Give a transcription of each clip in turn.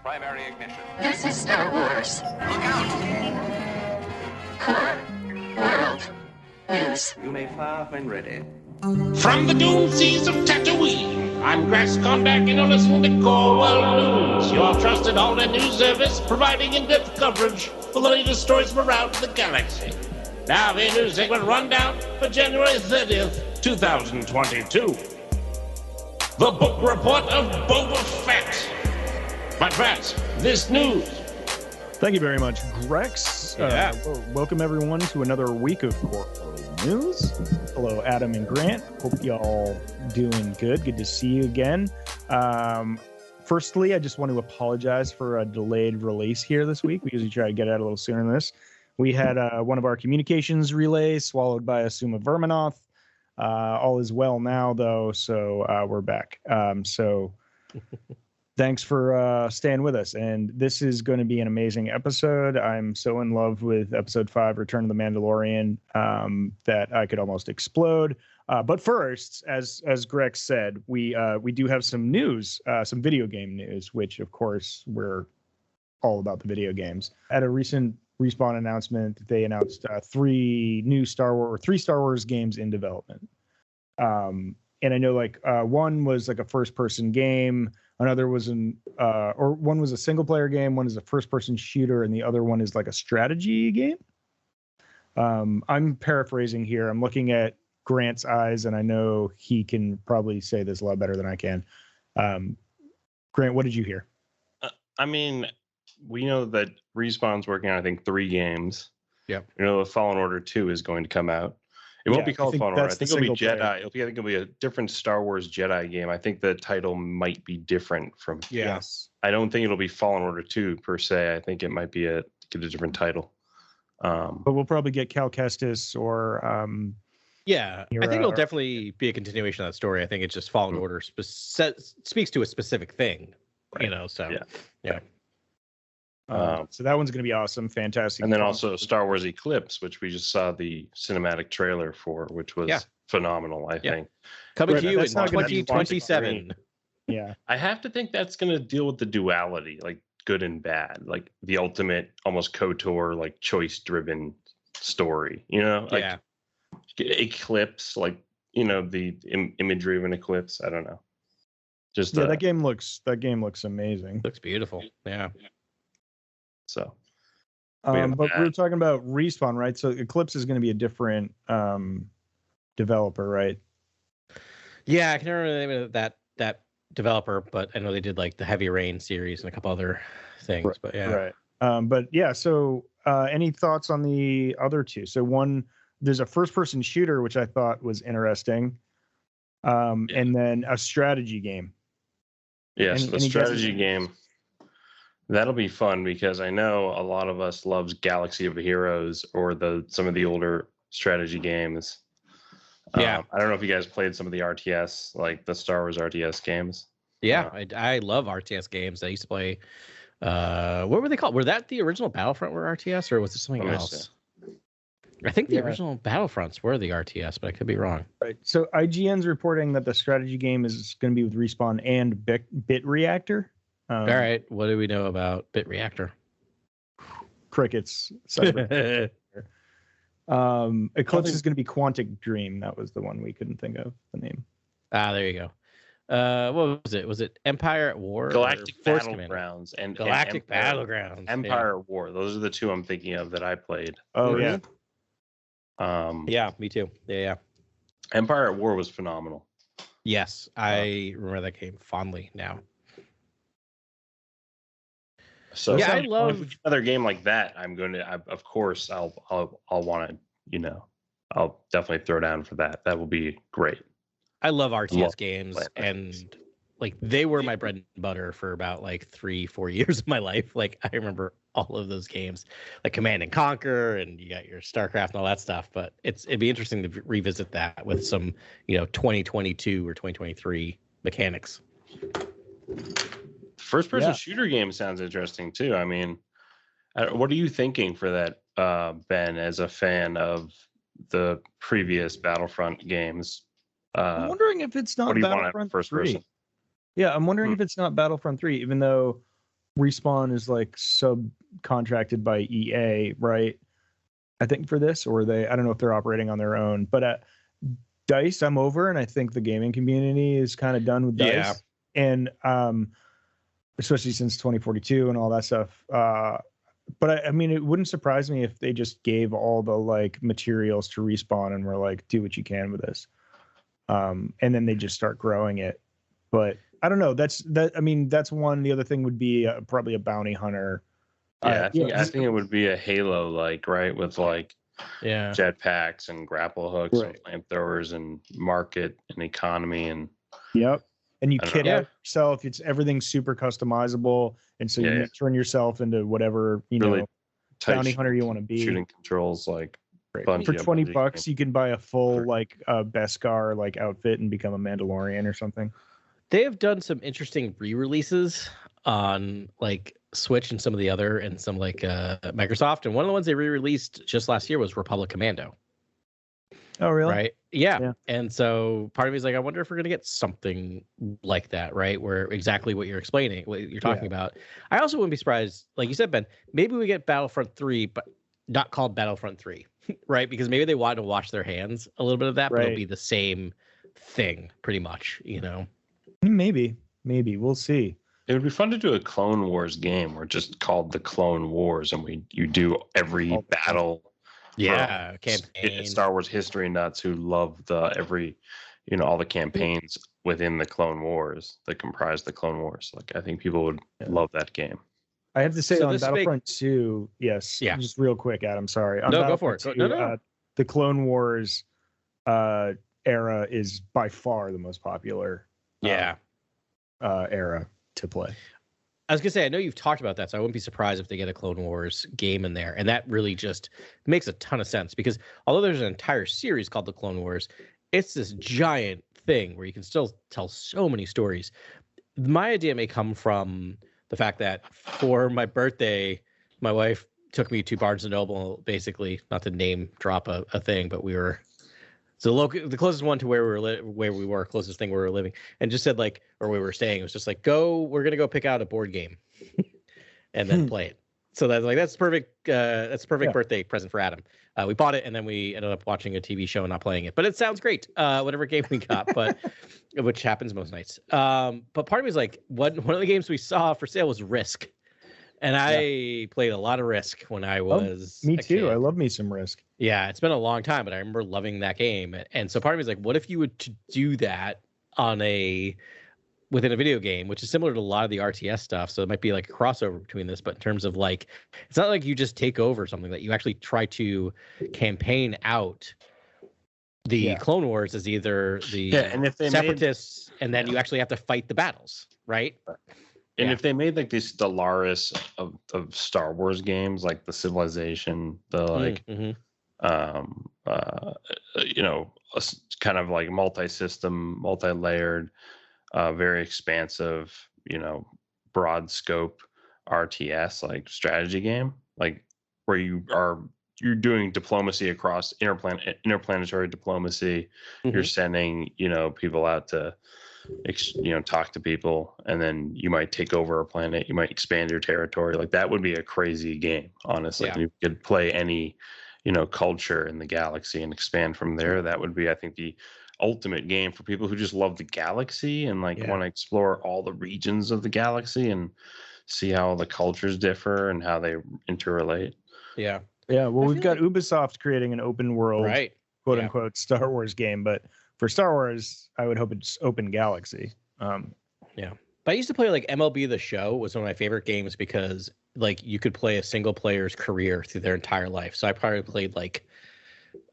Primary ignition. This is Star Wars. Look out! Core World News. You may fire when ready. From the doomed seas of Tatooine, I'm Grax Kondak, and you're listening to Core World News, your trusted all-day news service providing in-depth coverage for the latest stories from around the galaxy. Now the news segment rundown for January 30th, 2022. The book report of Boba Fett. But first, this news. Thank you very much, Grex. Welcome everyone to another week of Core World News. Hello, Adam and Grant. Hope y'all doing good. Good to see you again. Firstly, I just want to apologize for a delayed release here this week. We usually try to get out a little sooner than this. We had one of our communications relays swallowed by a Suma Verminoth. All is well now, though, so we're back. Thanks for staying with us. And this is going to be an amazing episode. I'm so in love with episode 5, Return of the Mandalorian, that I could almost explode. But first, as Greg said, we do have some news, some video game news, which, of course, we're all about the video games. At a recent Respawn announcement, they announced 3 Star Wars games in development. And I know one was like a first-person game. Another was one was a single player game, one is a first person shooter, and the other one is like a strategy game. I'm paraphrasing here. I'm looking at Grant's eyes, and I know he can probably say this a lot better than I can. Grant, what did you hear? I mean, we know that Respawn's working on, I think, 3 games. Yeah. You know, Fallen Order 2 is going to come out. It won't be called Fallen Order. I think it'll be Jedi. I think it'll be a different Star Wars Jedi game. I think the title might be different from. Yes. I don't think it'll be Fallen Order 2 per se. I think it might be get a different title. But we'll probably get Cal Kestis or. I think it'll definitely be a continuation of that story. I think it's just Fallen Order speaks to a specific thing, right. So so that one's going to be awesome, fantastic. And then also Star Wars Eclipse, which we just saw the cinematic trailer for, which was phenomenal, I think. Coming to you in 2027. Yeah. I have to think that's going to deal with the duality, like good and bad, like the ultimate almost KOTOR, like choice-driven story, like Eclipse, like, the imagery of an eclipse. I don't know. Just that game looks amazing. Looks beautiful. Yeah. So, but we were talking about Respawn, right? So Eclipse is going to be a different developer, right? Yeah, I can never remember the name of that developer, but I know they ddid like the Heavy Rain series and a couple other things. Right, but yeah, right. So any thoughts on the other 2? So one, there's a first-person shooter, which I thought was interesting, and then a strategy game. Yes, the strategy game. That'll be fun because I know a lot of us loves Galaxy of Heroes or some of the older strategy games. Yeah. I don't know if you guys played some of the RTS, like the Star Wars RTS games. Yeah, I love RTS games. I used to play. What were they called? Were that the original Battlefront were RTS, or was it something else? I think the original Battlefronts were the RTS, but I could be wrong. Right. So IGN's reporting that the strategy game is going to be with Respawn and Bit Reactor. All right, what do we know about Bit Reactor? Crickets. Eclipse is going to be Quantic Dream. That was the one we couldn't think of the name. There you go. What was it? Was it Empire at War? Galactic Battlegrounds and Galactic Battlegrounds. Empire at War. Those are the 2 I'm thinking of that I played. Oh yeah. Yeah, me too. Yeah. Empire at War was phenomenal. Yes, I remember that game fondly now. So I love another game like that. Of course, I'll want to, I'll definitely throw down for that. That will be great. I love RTS games, and like they were my bread and butter for about like 3-4 years of my life. Like I remember all of those games, like Command and Conquer, and you got your StarCraft and all that stuff. But it'd be interesting to revisit that with some, 2022 or 2023 mechanics. First-person shooter game sounds interesting too. I mean, what are you thinking for that, Ben, as a fan of the previous Battlefront games? I'm wondering if it's not Battlefront 3. Yeah, I'm wondering if it's not Battlefront 3, even though Respawn is like subcontracted by EA, right? I think for this, or I don't know if they're operating on their own, but DICE, I'm over, and I think the gaming community is kind of done with DICE. Yeah. And especially since 2042 and all that stuff. But I mean, it wouldn't surprise me if they just gave all the like materials to Respawn and were like, do what you can with this. And then they just start growing it. But I don't know. That's one. The other thing would be probably a bounty hunter. Yeah, I think it would be a Halo, like, right, with like jetpacks and grapple hooks and flamethrowers and market and economy and. Yep. And you kit out yourself. It's everything's super customizable, and so you turn yourself into whatever really bounty hunter you want to be. Shooting controls like for $20, you can buy a full like Beskar like outfit and become a Mandalorian or something. They have done some interesting re-releases on like Switch and some of the other and some like Microsoft, and one of the ones they re-released just last year was Republic Commando. Oh, really? Right. Yeah. And so part of me is like, I wonder if we're going to get something like that, right? Where exactly what you're explaining, what you're talking about. I also wouldn't be surprised, like you said, Ben, maybe we get Battlefront 3, but not called Battlefront 3, right? Because maybe they wanted to wash their hands a little bit of that, but it'll be the same thing pretty much, you know? Maybe. We'll see. It would be fun to do a Clone Wars game where just called the Clone Wars, and you do every battle. Yeah, campaign. Star Wars history nuts who love all the campaigns within the Clone Wars that comprise the Clone Wars. Like, I think people would love that game. I have to say, on Battlefront 2, just real quick, Adam, sorry. On go for it. 2, the Clone Wars era is by far the most popular era to play. I was gonna say, I know you've talked about that, so I wouldn't be surprised if they get a Clone Wars game in there, and that really just makes a ton of sense because although there's an entire series called the Clone Wars, it's this giant thing where you can still tell so many stories. My idea may come from the fact that for my birthday, my wife took me to Barnes and Noble, basically, not to name drop a thing, but we were. So the closest one to where we were, closest thing where we were living, and just said like, or where we were staying, it was just like, we're gonna go pick out a board game, and then play it. So that's perfect. That's a perfect birthday present for Adam. We bought it, and then we ended up watching a TV show and not playing it. But it sounds great. Whatever game we got, but which happens most nights. But part of me is like, one of the games we saw for sale was Risk. And I played a lot of Risk when I was me too. kid. I love me some Risk. Yeah, it's been a long time, but I remember loving that game. And so part of me is like, what if you would to do that within a video game, which is similar to a lot of the RTS stuff. So it might be like a crossover between this, but in terms of like, it's not like you just take over something, that you actually try to campaign out the Clone Wars as either the and if they Separatists, and then you actually have to fight the battles, right? And if they made like these Stellaris of Star Wars games, like the Civilization, the like, kind of like multi-system, multi-layered, very expansive, broad scope RTS like strategy game, like where you're doing diplomacy across interplanetary diplomacy. You're sending people out to talk to people, and then you might take over a planet, you might expand your territory. Like, that would be a crazy game, honestly. You could play any culture in the galaxy and expand from there. That would be, I think, the ultimate game for people who just love the galaxy and want to explore all the regions of the galaxy and see how the cultures differ and how they interrelate. Well, we've got Ubisoft creating an open world, quote unquote, Star Wars game, but for Star Wars, I would hope it's open galaxy. But I used to play like MLB The Show was one of my favorite games because like you could play a single player's career through their entire life. So I probably played like,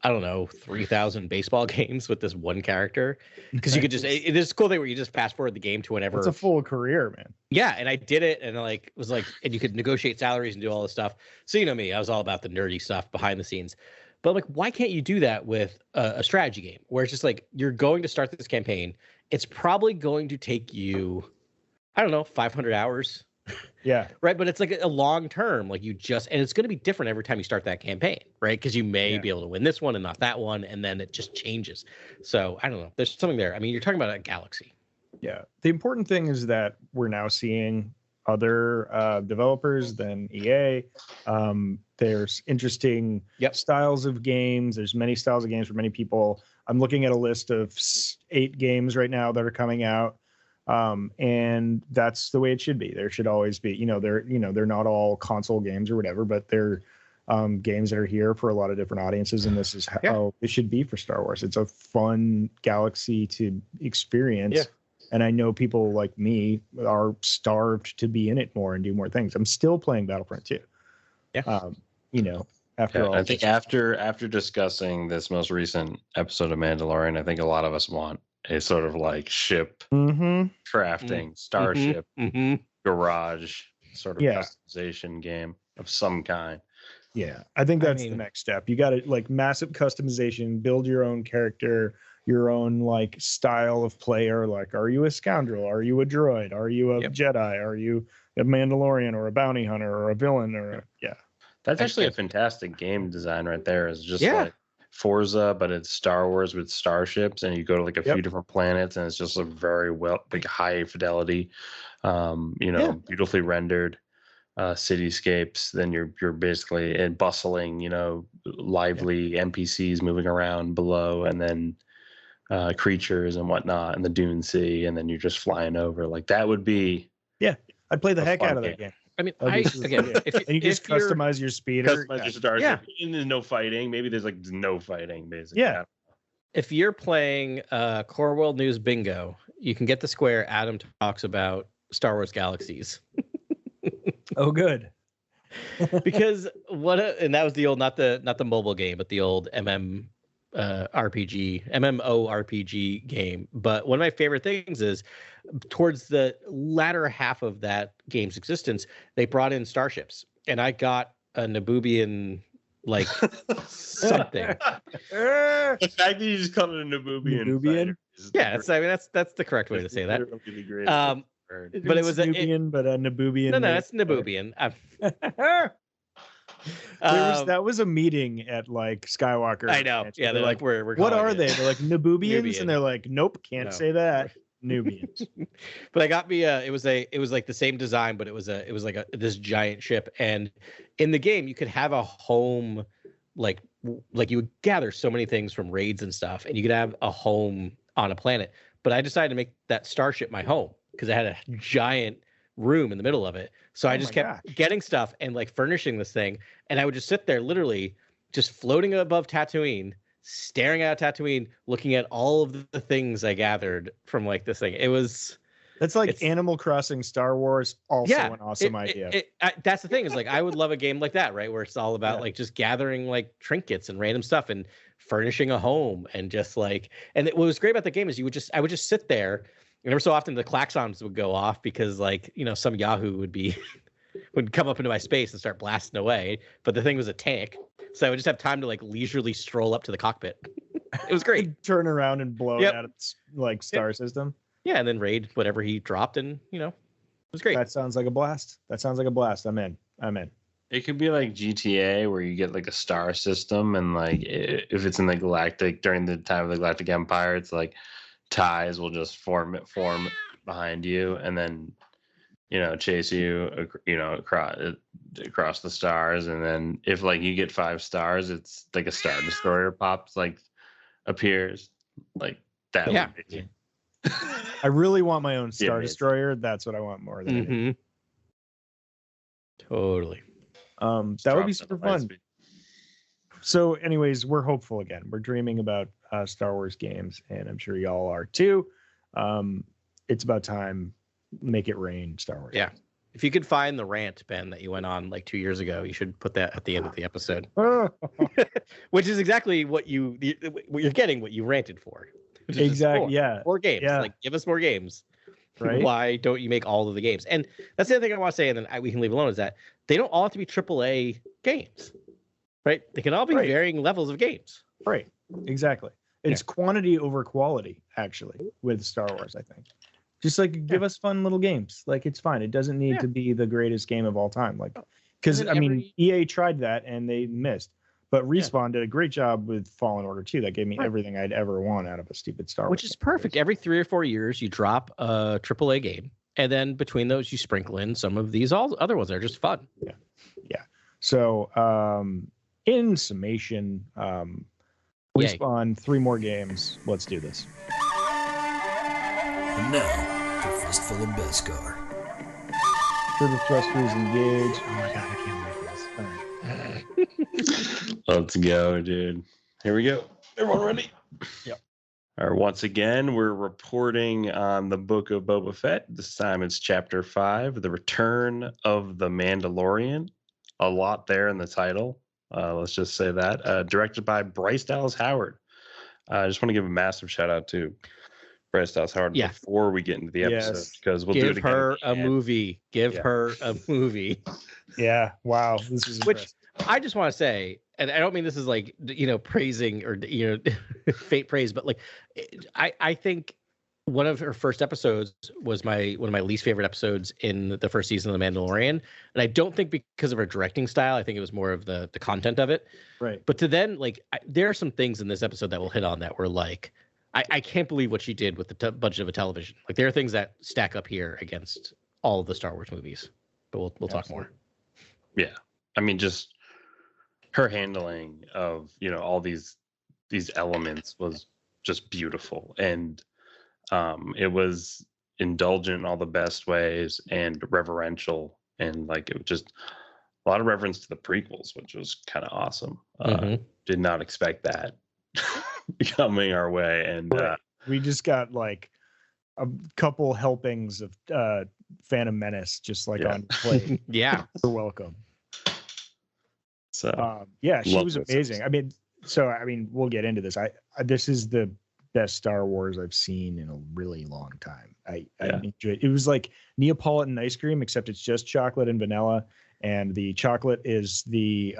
I don't know, 3,000 baseball games with this one character, because you could just, it is a cool thing where you just fast forward the game to whenever. It's a full career, man. Yeah. And I did it, and and you could negotiate salaries and do all this stuff. So, me, I was all about the nerdy stuff behind the scenes. But like, why can't you do that with a strategy game where it's just like, you're going to start this campaign. It's probably going to take you, I don't know, 500 hours. Yeah. Right. But it's like a long term, like and it's going to be different every time you start that campaign. Right. Because you may be able to win this one and not that one. And then it just changes. So I don't know. There's something there. I mean, you're talking about a galaxy. Yeah. The important thing is that we're now seeing other developers than EA. There's interesting styles of games. There's many styles of games for many people. I'm looking at a list of 8 games right now that are coming out. And that's the way it should be. There should always be, they're not all console games or whatever, but they're games that are here for a lot of different audiences. And this is how it should be for Star Wars. It's a fun galaxy to experience. Yeah. And I know people like me are starved to be in it more and do more things. I'm still playing Battlefront 2. Yeah. After all. I think after discussing this most recent episode of Mandalorian, I think a lot of us want a sort of like ship crafting, starship, garage sort of customization game of some kind. Yeah, I think that's the next step. You got to like massive customization, build your own character, your own like style of player. Like, are you a scoundrel? Are you a droid? Are you a Jedi? Are you a Mandalorian or a bounty hunter or a villain or That's actually a fantastic game design right there. It's just like Forza, but it's Star Wars with starships, and you go to like a few different planets, and it's just a very high fidelity, beautifully rendered cityscapes. Then you're basically in bustling, lively NPCs moving around below, and then creatures and whatnot, and the Dune Sea, and then you're just flying over. Like that would be I'd play the heck out of that game. I mean, if you just customize your speeder, customize your starship, and there's no fighting. Maybe there's like no fighting, basically. Yeah. If you're playing Core World News Bingo, you can get the square. Adam talks about Star Wars Galaxies. Oh, good. Because and that was the old, not the mobile game, but the old MMORPG game. But one of my favorite things is towards the latter half of that game's existence, they brought in starships, and I got a Naboobian like something. The fact that you just called it a Naboobian. Yeah, that's the correct way to say that. But it was Nubian, but a Naboobian. No, it's Naboobian. That was a meeting at like Skywalker. I know. Yeah, they're like, we're what are they? They're like Naboobians, and they're like, nope, can't say that. Nubians. But I got me it was like the same design, but it was like this giant ship, and in the game you could have a home, like you would gather so many things from raids and stuff, and you could have a home on a planet. But I decided to make that starship my home because it had a giant room in the middle of it. So I just kept getting stuff and like furnishing this thing, and I would just sit there literally just floating above Tatooine, staring at Tatooine, looking at all of the things I gathered from like this thing. That's like Animal Crossing Star Wars, also an awesome idea. That's the thing, is like I would love a game like that, right? Where it's all about like just gathering like trinkets and random stuff and furnishing a home, and just like, and what was great about the game is I would just sit there, and every so often the klaxons would go off because like, some Yahoo would come up into my space and start blasting away. But the thing was a tank, so I would just have time to like leisurely stroll up to the cockpit. It was great. Turn around and blow it out of its like star system. Yeah, and then raid whatever he dropped, and it was great. That sounds like a blast. I'm in. It could be like GTA, where you get like a star system, and like if it's in the galactic, during the time of the Galactic Empire, it's like ties will just form behind you, and then chase you across the stars. And then if like you get 5 stars, it's like a Star Destroyer appears like that. Yeah. I really want my own Star Destroyer. That's what I want more than anything. Totally. That would be super fun. So anyways, we're hopeful again. We're dreaming about Star Wars games, and I'm sure y'all are too. It's about time. Make it rain, Star Wars. Yeah. If you could find the rant, Ben, that you went on like 2 years ago, you should put that at the end of the episode. Which is exactly what you're getting, what you ranted for. Exactly. Yeah. More games. Yeah. Like, give us more games. Right. Why don't you make all of the games? And that's the other thing I want to say, and then we can leave alone, is that they don't all have to be AAA games. Right? They can all be varying levels of games. Right. Exactly. It's quantity over quality, actually, with Star Wars, I think. Just like give us fun little games. Like, it's fine. It doesn't need to be the greatest game of all time. Like, because EA tried that and they missed. But Respawn did a great job with Fallen Order 2. That gave me everything I'd ever want out of a stupid Star Wars. Which is perfect. Every 3 or 4 years, you drop a AAA game, And then between those, you sprinkle in some of these other ones that are just fun. Yeah. So in summation, we spawn 3 more games. Let's do this. And now, to Fistful of Beskar. Turbo thrusters engaged. Oh my god, I can't wait for this. All right. Let's go, dude. Here we go. Everyone ready? Yep. All right, once again, we're reporting on the Book of Boba Fett. This time it's Chapter 5, The Return of the Mandalorian. A lot there in the title. Let's just say that. Directed by Bryce Dallas Howard. I just want to give a massive shout out to Bryce Dallas Howard before we get into the episode, because we'll do it again. Give her a movie. Give her a movie. Yeah. Wow. This is which I just want to say, and I don't mean this is like, praising or, fate praise, but like, I think one of her first episodes was one of my least favorite episodes in the first season of The Mandalorian. And I don't think because of her directing style, I think it was more of the content of it. Right. But to then, like, there are some things in this episode that we'll hit on that were like, I can't believe what she did with the budget of a television. Like, there are things that stack up here against all of the Star Wars movies. But we'll talk more. Yeah. I mean, just her handling of, all these elements was just beautiful. And it was indulgent in all the best ways and reverential. And like, it was just a lot of reference to the prequels, which was kind of awesome. Did not expect that coming our way. And we just got like a couple helpings of Phantom Menace just like on play. Yeah. You're welcome. So she was amazing. I mean, we'll get into this. This is the best Star Wars I've seen in a really long time. I enjoyed it. It was like Neapolitan ice cream, except it's just chocolate and vanilla. And the chocolate is the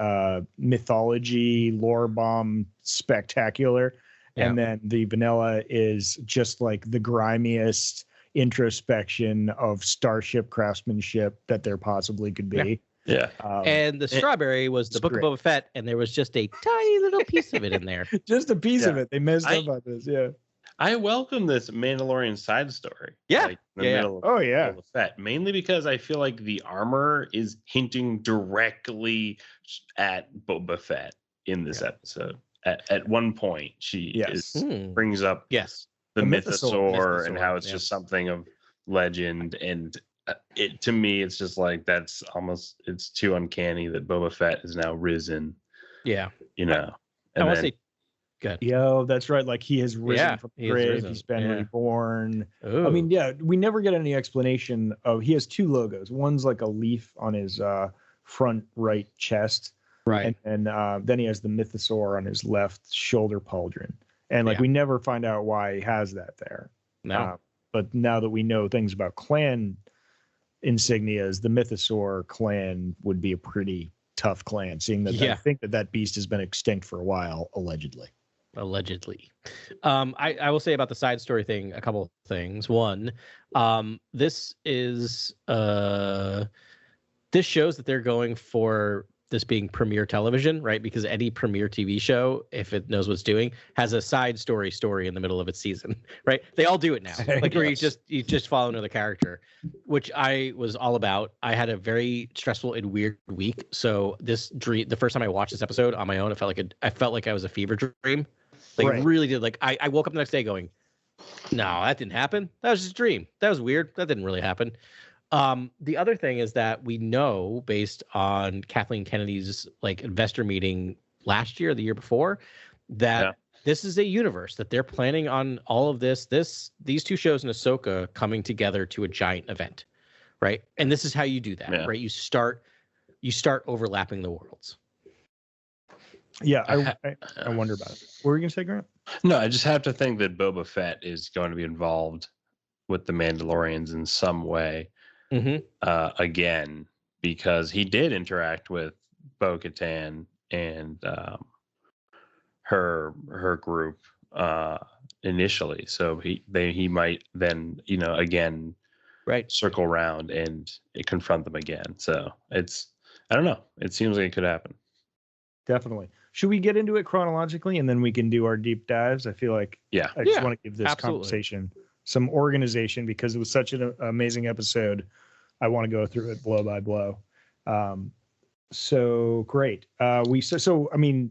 mythology lore bomb spectacular. Yeah. And then the vanilla is just like the grimiest introspection of starship craftsmanship that there possibly could be. Yeah. And the strawberry was the Book of Boba Fett, and there was just a tiny little piece of it in there. Just a piece of it. They messed up on this. Yeah. I welcome this Mandalorian side story. Yeah. Like in the middle of Boba Fett, mainly because I feel like the armor is hinting directly at Boba Fett in this episode. At one point, she brings up the mythosaur and how it's just something of legend. And it, to me, it's just like, it's too uncanny that Boba Fett is now risen. Yeah. I want to say, good. Yo, that's right. Like, he has risen from the grave. He's been reborn. Ooh. I mean, we never get any explanation of. He has 2 logos. One's like a leaf on his front right chest, right, and then he has the mythosaur on his left shoulder pauldron. And like, we never find out why he has that there. No. But now that we know things about clan insignias, the mythosaur clan would be a pretty tough clan, seeing that I think that beast has been extinct for a while, allegedly. I will say about the side story thing a couple of things. One, this shows that they're going for this being premiere television, right? Because any premiere TV show, if it knows what it's doing, has a side story in the middle of its season, right? They all do it now, like where you just follow another character, which I was all about. I had a very stressful and weird week, so this dream, the first time I watched this episode on my own, I felt like I was a fever dream. Like, it really did. Like, I woke up the next day going, no, that didn't happen. That was just a dream. That was weird. That didn't really happen. The other thing is that we know, based on Kathleen Kennedy's like investor meeting last year, the year before, that this is a universe that they're planning on all of these 2 shows in Ahsoka coming together to a giant event, right? And this is how you do that, right? You start overlapping the worlds. Yeah, I wonder about it. What were you gonna say, Grant? No, I just have to think that Boba Fett is going to be involved with the Mandalorians in some way. Again, because he did interact with Bo-Katan and her group initially, so he might then again circle around and confront them again. So I don't know. It seems like it could happen. Definitely. Should we get into it chronologically and then we can do our deep dives? I feel like I just want to give this conversation some organization because it was such an amazing episode. I want to go through it blow by blow. So great. I mean,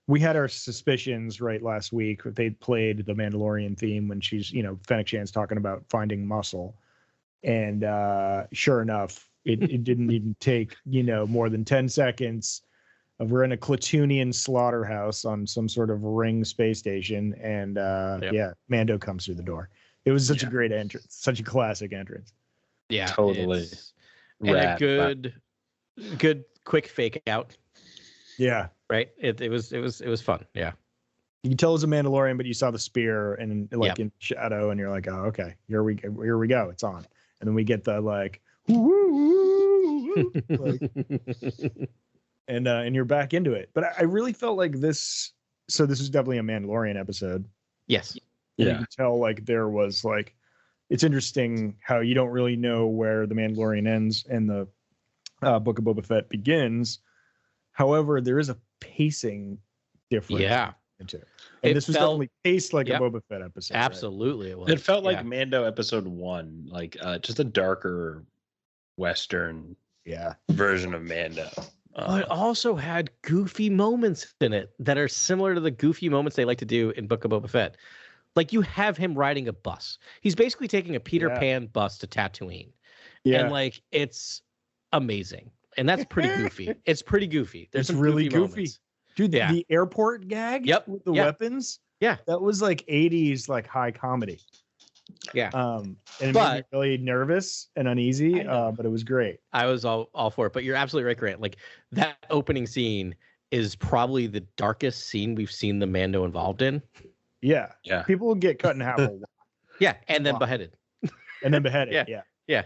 we had our suspicions right last week. They played the Mandalorian theme when she's, Fennec Shan's talking about finding muscle. And sure enough, it didn't even take, more than 10 seconds. We're in a Klatooinian slaughterhouse on some sort of ring space station. And Mando comes through the door. It was such a great entrance, such a classic entrance. Yeah, totally. And a good quick fake out. Yeah. Right. It was fun. Yeah. You can tell it was a Mandalorian, but you saw the spear and in shadow, and you're like, oh, okay, here we go. It's on. And then we get the and you're back into it. But I really felt like this. So this is definitely a Mandalorian episode. Yes. And you can tell there was it's interesting how you don't really know where the Mandalorian ends and the Book of Boba Fett begins. However, there is a pacing difference. Yeah. And this was definitely paced like a Boba Fett episode. Absolutely, right? It was. It felt like Mando episode 1, just a darker Western version of Mando. But also had goofy moments in it that are similar to the goofy moments they like to do in Book of Boba Fett. Like you have him riding a bus. He's basically taking a Peter Pan bus to Tatooine. Yeah. And it's amazing. And that's pretty goofy. It's pretty goofy. There's some really goofy. Dude, the airport gag with the weapons. Yeah. That was 80s high comedy. Yeah. And it made me really nervous and uneasy, but it was great. I was all for it. But you're absolutely right, Grant. That opening scene is probably the darkest scene we've seen the Mando involved in. Yeah. Yeah. People will get cut in half a lot. Yeah, and then beheaded. Yeah.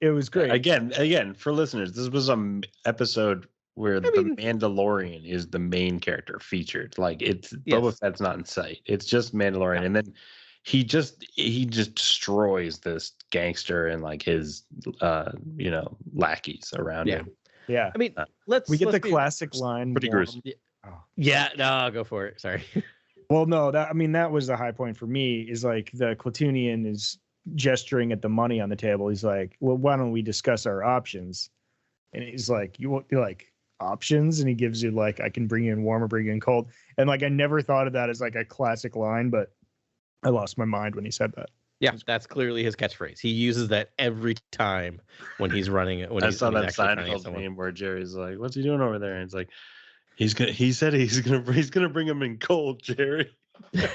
It was great. Again, for listeners, this was an episode where the Mandalorian is the main character featured. Boba Fett's not in sight. It's just Mandalorian, and then he just destroys this gangster and his lackeys around him. Yeah. I mean, let's get the classic line. Pretty gruesome. Yeah, no, go for it. Sorry. Well, no, that was the high point for me. Is the Klatooinian is gesturing at the money on the table. He's like, well, why don't we discuss our options? And he's like, you want options? And he gives you I can bring you in warm or bring you in cold. And I never thought of that as a classic line, but I lost my mind when he said that. Yeah, that's clearly his catchphrase. He uses that every time when he's running it. I saw that Seinfeld meme where Jerry's like, "What's he doing over there?" And it's like, he said he's gonna bring him in cold, Jerry. And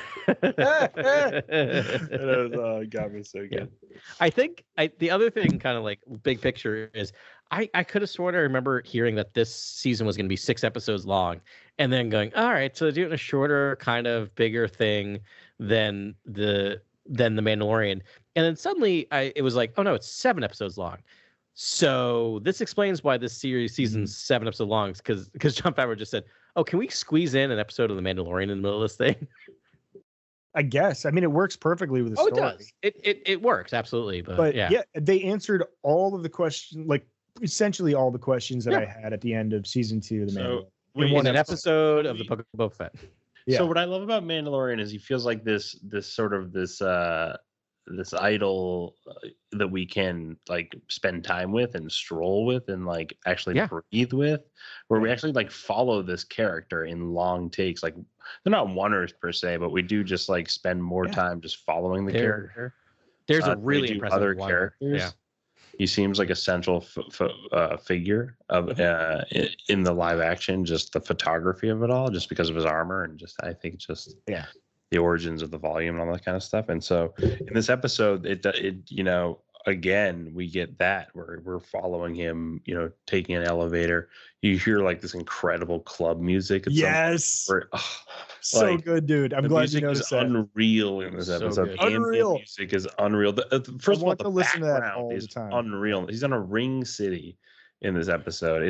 it got me so good. Yeah. I think the other thing, kind of big picture, is I could have sworn I remember hearing that this season was going to be 6 episodes long, and then going, all right, so they're doing a shorter, kind of bigger thing than the Mandalorian, and then suddenly it was like, oh no, it's 7 episodes long. So this explains why this season's 7 episodes long, because Jon Favreau just said, oh, can we squeeze in an episode of the Mandalorian in the middle of this thing? I guess. I mean, it works perfectly with the story. It does. It works absolutely. But they answered all of the questions, essentially all the questions that I had at the end of season 2 of the Mandalorian. In one episode of the Book of Boba Fett. Yeah. So what I love about Mandalorian is he feels like this idol that we can spend time with and stroll with and actually breathe with, where we actually follow this character in long takes. They're not oneers per se, but we do just spend more time just following the character. There's a really impressive other characters. Yeah. He seems like a central figure of in the live action, just the photography of it all, just because of his armor and I think the origins of the volume and all that kind of stuff. And so in this episode, it again, we get that where we're following him, taking an elevator. You hear this incredible club music. So good, dude. I'm glad you noticed that. Unreal in this episode. Unreal music is unreal. First of all, the listen to that all background is the time. Unreal. He's in a ring city in this episode.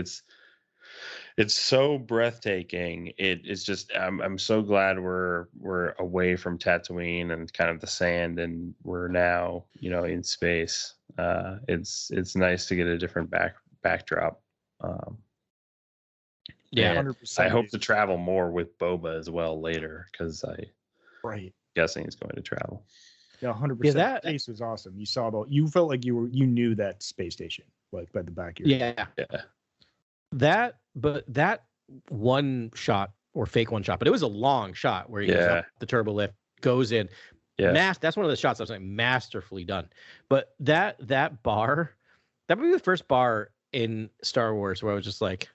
It's so breathtaking. It's just I'm so glad we're away from Tatooine and kind of the sand, and we're now in space. It's nice to get a different backdrop. 100%. I hope to travel more with Boba as well later, because I'm guessing he's going to travel. Yeah, 100%. Yeah, that space was awesome. You felt like you knew that space station like by the back of your head. Yeah. That one shot or fake one shot, but it was a long shot where he goes up the turbo lift, goes in. Yeah. That's one of the shots I was like masterfully done. But that bar, that would be the first bar in Star Wars where I was just like,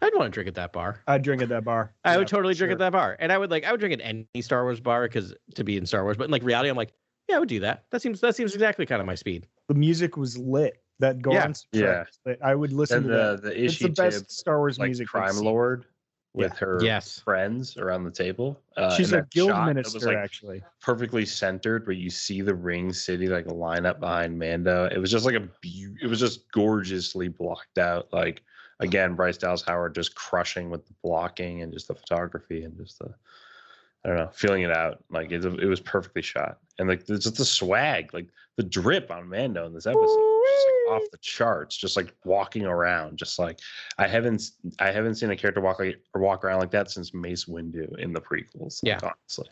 I'd want to drink at that bar. I'd drink at that bar. I would totally drink at that bar. And I would drink at any Star Wars bar because to be in Star Wars. But in like reality, I'm like, yeah, I would do that. That seems exactly kind of my speed. The music was lit. That Goran's track, I would listen to that. It's the best Star Wars like music. Crime Lord with her friends around the table. She's a guild minister, actually. Perfectly centered, where you see the ring city like line up behind Mando. It was just like it was just gorgeously blocked out. Like again, Bryce Dallas Howard just crushing with the blocking and just the photography and just the, I don't know, feeling it out. Like it was perfectly shot. And like just the swag, like the drip on Mando in this episode, just like off the charts, just like walking around, just like I haven't seen a character walk around like that since Mace Windu in the prequels. Yeah, like, honestly.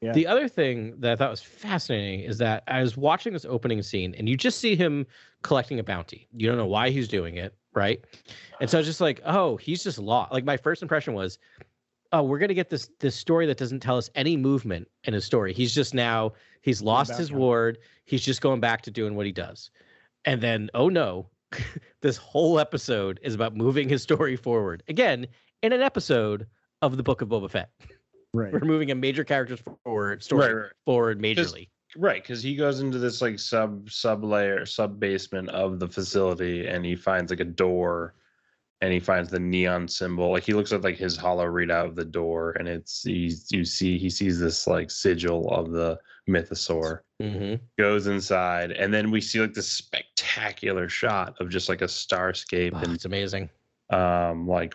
Yeah. The other thing that I thought was fascinating is that I was watching this opening scene and you just see him collecting a bounty. You don't know why he's doing it, right? And so I was just like, oh, he's just lost. Like my first impression was, oh, we're gonna get this story that doesn't tell us any movement in his story. He's lost his ward. He's just going back to doing what he does. And then, oh no, this whole episode is about moving his story forward. Again, in an episode of the Book of Boba Fett. Right. We're moving a major character's forward majorly. Right, because he goes into this like sub basement of the facility and he finds like a door and he finds the neon symbol. Like he looks at like his holo readout of the door and he sees this like sigil of the mythosaur. Mm-hmm. Goes inside and then we see like this spectacular shot of just like a starscape. Oh, and it's amazing. Like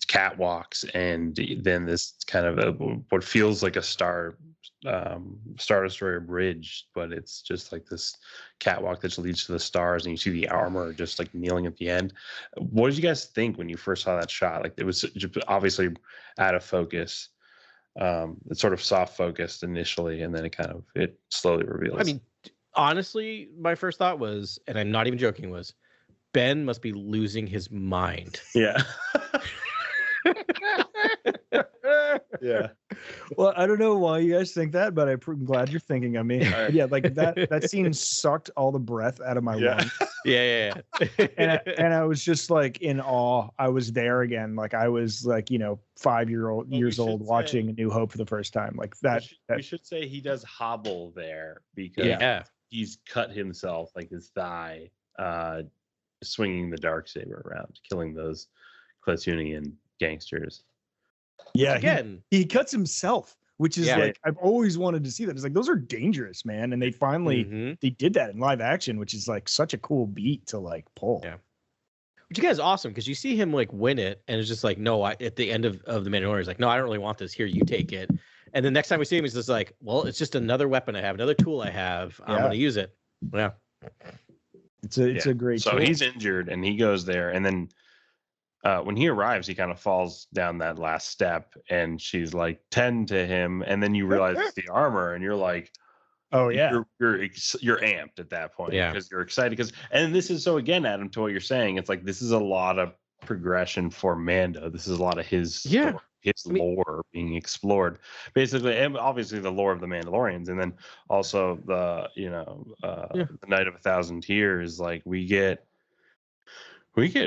catwalks and then this kind of what feels like a Star Destroyer bridge, but it's just like this catwalk that leads to the stars, and you see the armor just like kneeling at the end. What did you guys think when you first saw that shot? Like it was obviously out of focus. It's sort of soft focused initially, and then it slowly reveals. I mean, honestly, my first thought was, and I'm not even joking, was Ben must be losing his mind. Yeah. Yeah. Well, I don't know why you guys think that, but I'm glad you're thinking of me. Yeah, like that scene sucked all the breath out of my lungs. Yeah. and I was just like in awe. I was there again. Like I was like, 5 years old watching A New Hope for the first time. Like that. We should say he does hobble there because he's cut himself, like his thigh, swinging the Darksaber around, killing those Klatooinian gangsters. Yeah, again, he cuts himself, which is like I've always wanted to see that. It's like those are dangerous, man, and they finally they did that in live action, which is like such a cool beat to like pull. Yeah, which again is awesome because you see him like win it, and it's just like no. At the end of the Mandalorian, he's like, no, I don't really want this. Here, you take it. And the next time we see him, he's just like, well, it's just another weapon I have, another tool I have. I'm gonna use it. Yeah, it's a great. So tool. He's injured, and he goes there, and then. When he arrives, he kind of falls down that last step, and she's like 10 to him, and then you realize it's the armor, and you're like, "Oh yeah, you're amped at that point, because you're excited." And this is so again, Adam, to what you're saying, it's like this is a lot of progression for Mando. This is a lot of his story, his lore being explored, basically, and obviously the lore of the Mandalorians, and then also the the Night of 1,000 Tears. Like we get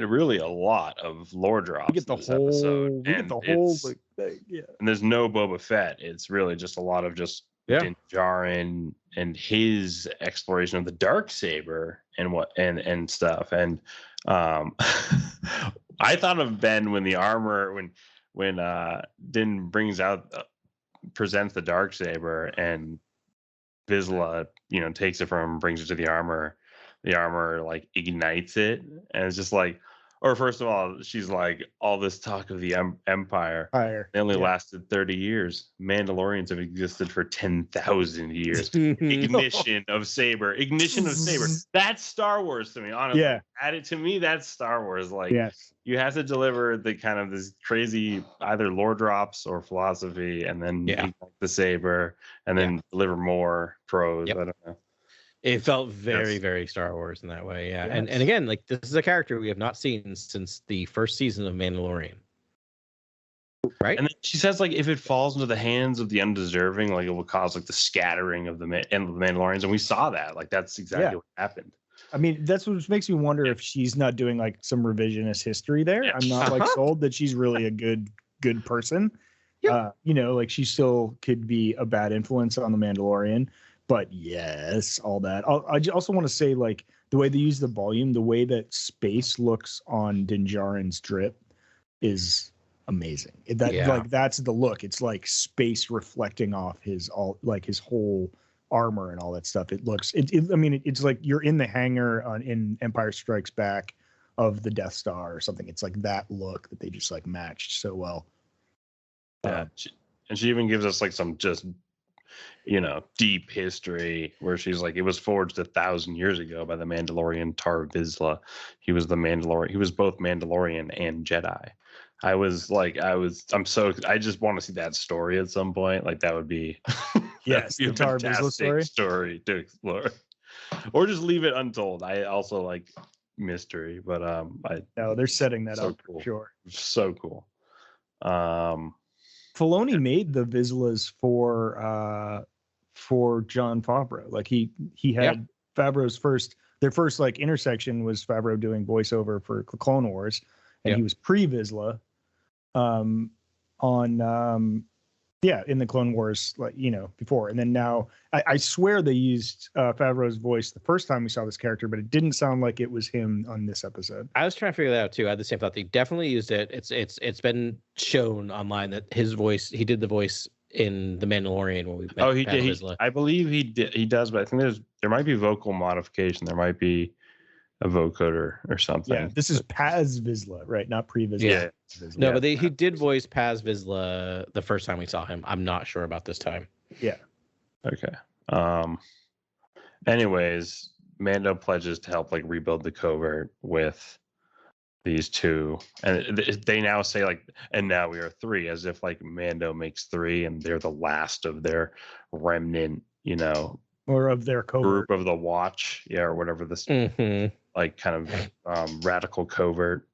really a lot of lore drops. We get the whole thing. Yeah. And there's no Boba Fett. It's really just a lot of just Din Djarin and his exploration of the Darksaber and stuff. And I thought of Ben when the armor when Din presents the Darksaber and Vizsla takes it from him, brings it to the armor like ignites it, and it's just like, Or first of all, she's like, all this talk of the Empire. They only lasted 30 years. Mandalorians have existed for 10,000 years. Ignition of Saber. That's Star Wars to me, honestly. Yeah. Add it to me, that's Star Wars. Like, yes. You have to deliver the kind of this crazy either lore drops or philosophy, and then the Saber, and then deliver more prose. I don't know. It felt very, very Star Wars in that way, yeah. Yes. And again, like this is a character we have not seen since the first season of Mandalorian, right? And then she says, like, if it falls into the hands of the undeserving, like it will cause like the scattering of the Mandalorians, and we saw that. Like that's exactly what happened. I mean, that's what makes me wonder if she's not doing like some revisionist history there. I'm not like sold that she's really a good person. You know, like she still could be a bad influence on the Mandalorian. But yes, all that. I also want to say, like, the way they use the volume, the way that space looks on Din Djarin's drip is amazing. Like that's the look. It's like space reflecting off his whole armor and all that stuff. It looks. I mean, it's like you're in the hangar in Empire Strikes Back of the Death Star or something. It's like that look that they just like matched so well. Yeah, and she even gives us like some just, you know, deep history where she's like, it was forged 1,000 years ago by the Mandalorian Tar Vizsla. He was the Mandalorian. He was both Mandalorian and Jedi. I just want to see that story at some point. Like that would be, yes, the Tar Vizsla story to explore, or just leave it untold. I also like mystery, but they're setting that up cool. for sure. So cool. Filoni made the Vizslas for Jon Favreau. Like he had Favreau's their first like intersection was Favreau doing voiceover for Clone Wars, and he was pre-Vizsla in the Clone Wars, like, you know, before. And then now I swear they used Favreau's voice the first time we saw this character, but it didn't sound like it was him on this episode. I was trying to figure that out too. I had the same thought. They definitely used it. It's been shown online that his voice, he did the voice in The Mandalorian when we met. He did. I believe he does, but I think there might be vocal modification. There might be a vocoder or something. Yeah, this is Paz Vizsla, right? Not pre-Vizsla. Yeah. No, but he did voice Paz Vizsla the first time we saw him. I'm not sure about this time. Yeah. Okay. Anyways, Mando pledges to help like rebuild the covert with these two, and they now say like, and now we are three, as if like Mando makes three and they're the last of their remnant, you know, or of their covert group of the Watch, or whatever this like kind of radical covert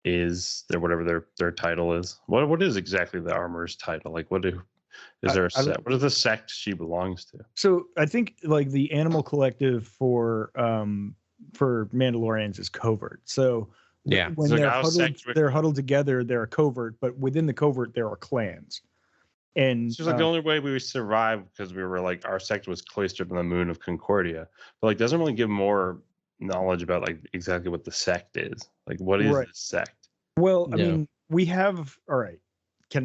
is, there, whatever their title is. What is exactly the armor's title? Like what is there the sect she belongs to? So I think like the Animal Collective for Mandalorians is covert. So when they're huddled together, they're a covert, but within the covert there are clans. And it's just like the only way we survived, because we were like, our sect was cloistered on the moon of Concordia, but like doesn't really give more knowledge about like exactly what the sect is. Like what is the sect? Well, I mean, we have, all right. All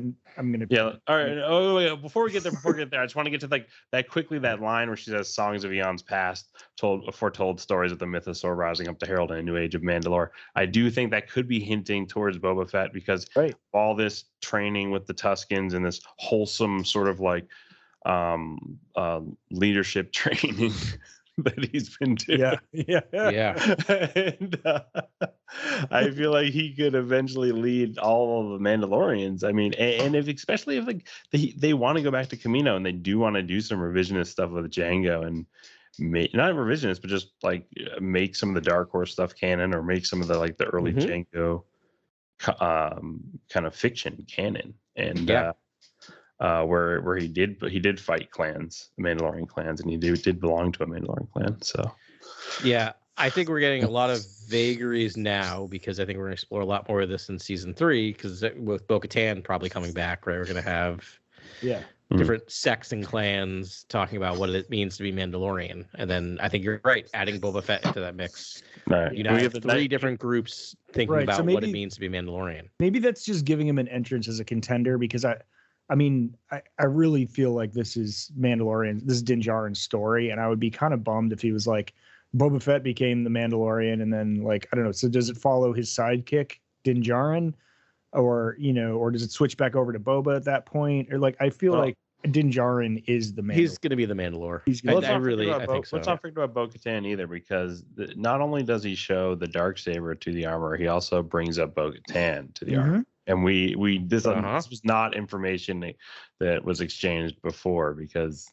right. Oh, wait, before we get there, I just want to get to like that line where she says, "Songs of eons past foretold stories of the mythosaur rising up to herald a new age of Mandalore." I do think that could be hinting towards Boba Fett, because all this training with the Tuskens and this wholesome sort of like leadership training that he's been doing. Yeah. And I feel like he could eventually lead all of the Mandalorians. I mean, and especially if like they want to go back to Kamino and they do want to do some revisionist stuff with Django, and not revisionist, but just like make some of the Dark Horse stuff canon, or make some of the like the early Django kind of fiction canon. And where he did fight clans, Mandalorian clans, and he did belong to a Mandalorian clan. So yeah, I think we're getting a lot of vagaries now, because I think we're going to explore a lot more of this in season 3, because with Bo-Katan probably coming back, right, we're going to have different sects and clans talking about what it means to be Mandalorian. And then I think you're right, adding Boba Fett into that mix. Right. You know, have 3 different groups thinking about what it means to be Mandalorian. Maybe that's just giving him an entrance as a contender, because I mean, I really feel like this is Din Djarin's story, and I would be kind of bummed if he was like, Boba Fett became the Mandalorian, and then like I don't know. So does it follow his sidekick Din Djarin, or or does it switch back over to Boba at that point? Or like I feel like Din Djarin is the Mandalorian. He's going to be the Mandalore. He's gonna I think so. Let's not forget about Bo-Katan either, because not only does he show the Darksaber to the armor, he also brings up Bo-Katan to the armor. And this was not information that was exchanged before, because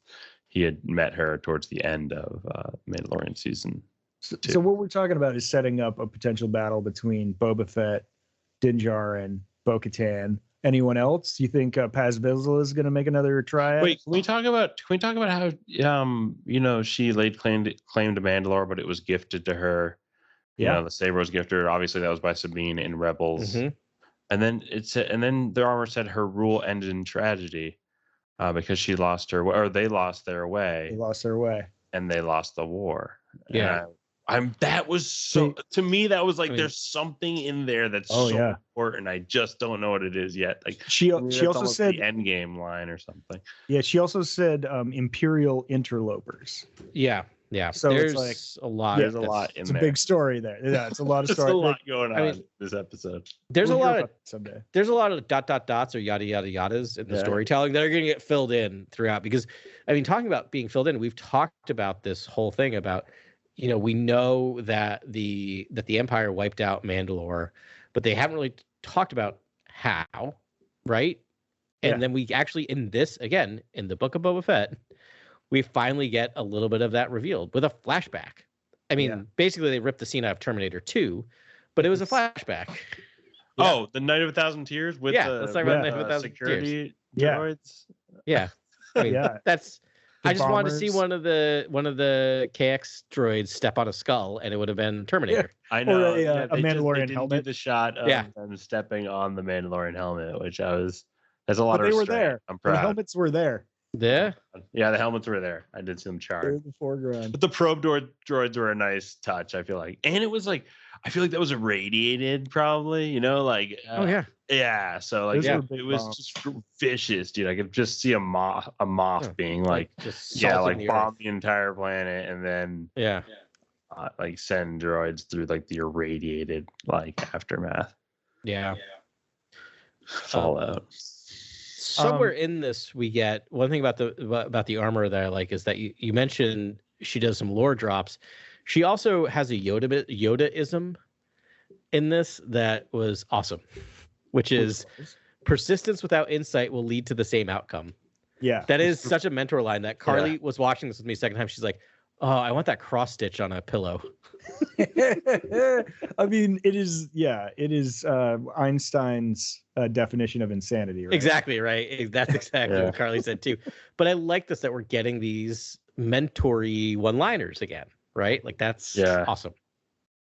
he had met her towards the end of Mandalorian season 2. So what we're talking about is setting up a potential battle between Boba Fett, Din Djarin, Bo-Katan. Anyone else? You think Paz Vizsla is going to make another try? Wait, can we talk about how she laid claim to Mandalore, but it was gifted to her? Yeah, the saber was gifted. Obviously, that was by Sabine in Rebels. And then the armor said her rule ended in tragedy, because she lost her, or they lost their way. They lost their way, and they lost the war. Yeah. That was so, to me, that was like, there's something in there that's important. I just don't know what it is yet. Like she also said the end game line or something. Yeah, she also said Imperial interlopers. Yeah. So there's it's like a lot. There's a lot in there. It's a big story there. Yeah, it's a lot of story. There's a lot going on this episode. There's a lot of someday. There's a lot of dots or yada yada yadas in the storytelling that are going to get filled in throughout. Because talking about being filled in, we've talked about this whole thing about. We know that the Empire wiped out Mandalore, but they haven't really talked about how, right? And then we actually, in the Book of Boba Fett, we finally get a little bit of that revealed with a flashback. Basically, they ripped the scene out of Terminator 2, but it was a flashback. Oh, the Night of 1,000 Tears with let's talk about Night of 1,000 security Tears. droids. Yeah. That's. I just wanted to see one of the KX droids step on a skull, and it would have been Terminator. I know. Or a Mandalorian helmet. Do the shot of them stepping on the Mandalorian helmet, which there's a lot of restraint. They were there. I'm proud. The helmets were there. Yeah. Yeah, the helmets were there. I did see them charred. In the foreground. But the probe droids were a nice touch, I feel like. And it was like, I feel like that was irradiated, probably, Yeah, so like it was just vicious, dude. I could just see a moth being like bomb the entire planet, and then like send droids through like the irradiated like aftermath. Yeah. Fallout. Somewhere in this, we get one thing about the armor that I like is that you mentioned she does some lore drops. She also has a Yoda-ism in this that was awesome, which is persistence without insight will lead to the same outcome. Yeah. That is such a mentor line that Carly was watching this with me second time. She's like, oh, I want that cross stitch on a pillow. It is Einstein's definition of insanity, right? Exactly, right? That's exactly what Carly said too. But I like this, that we're getting these mentory one-liners again, right? Like that's awesome.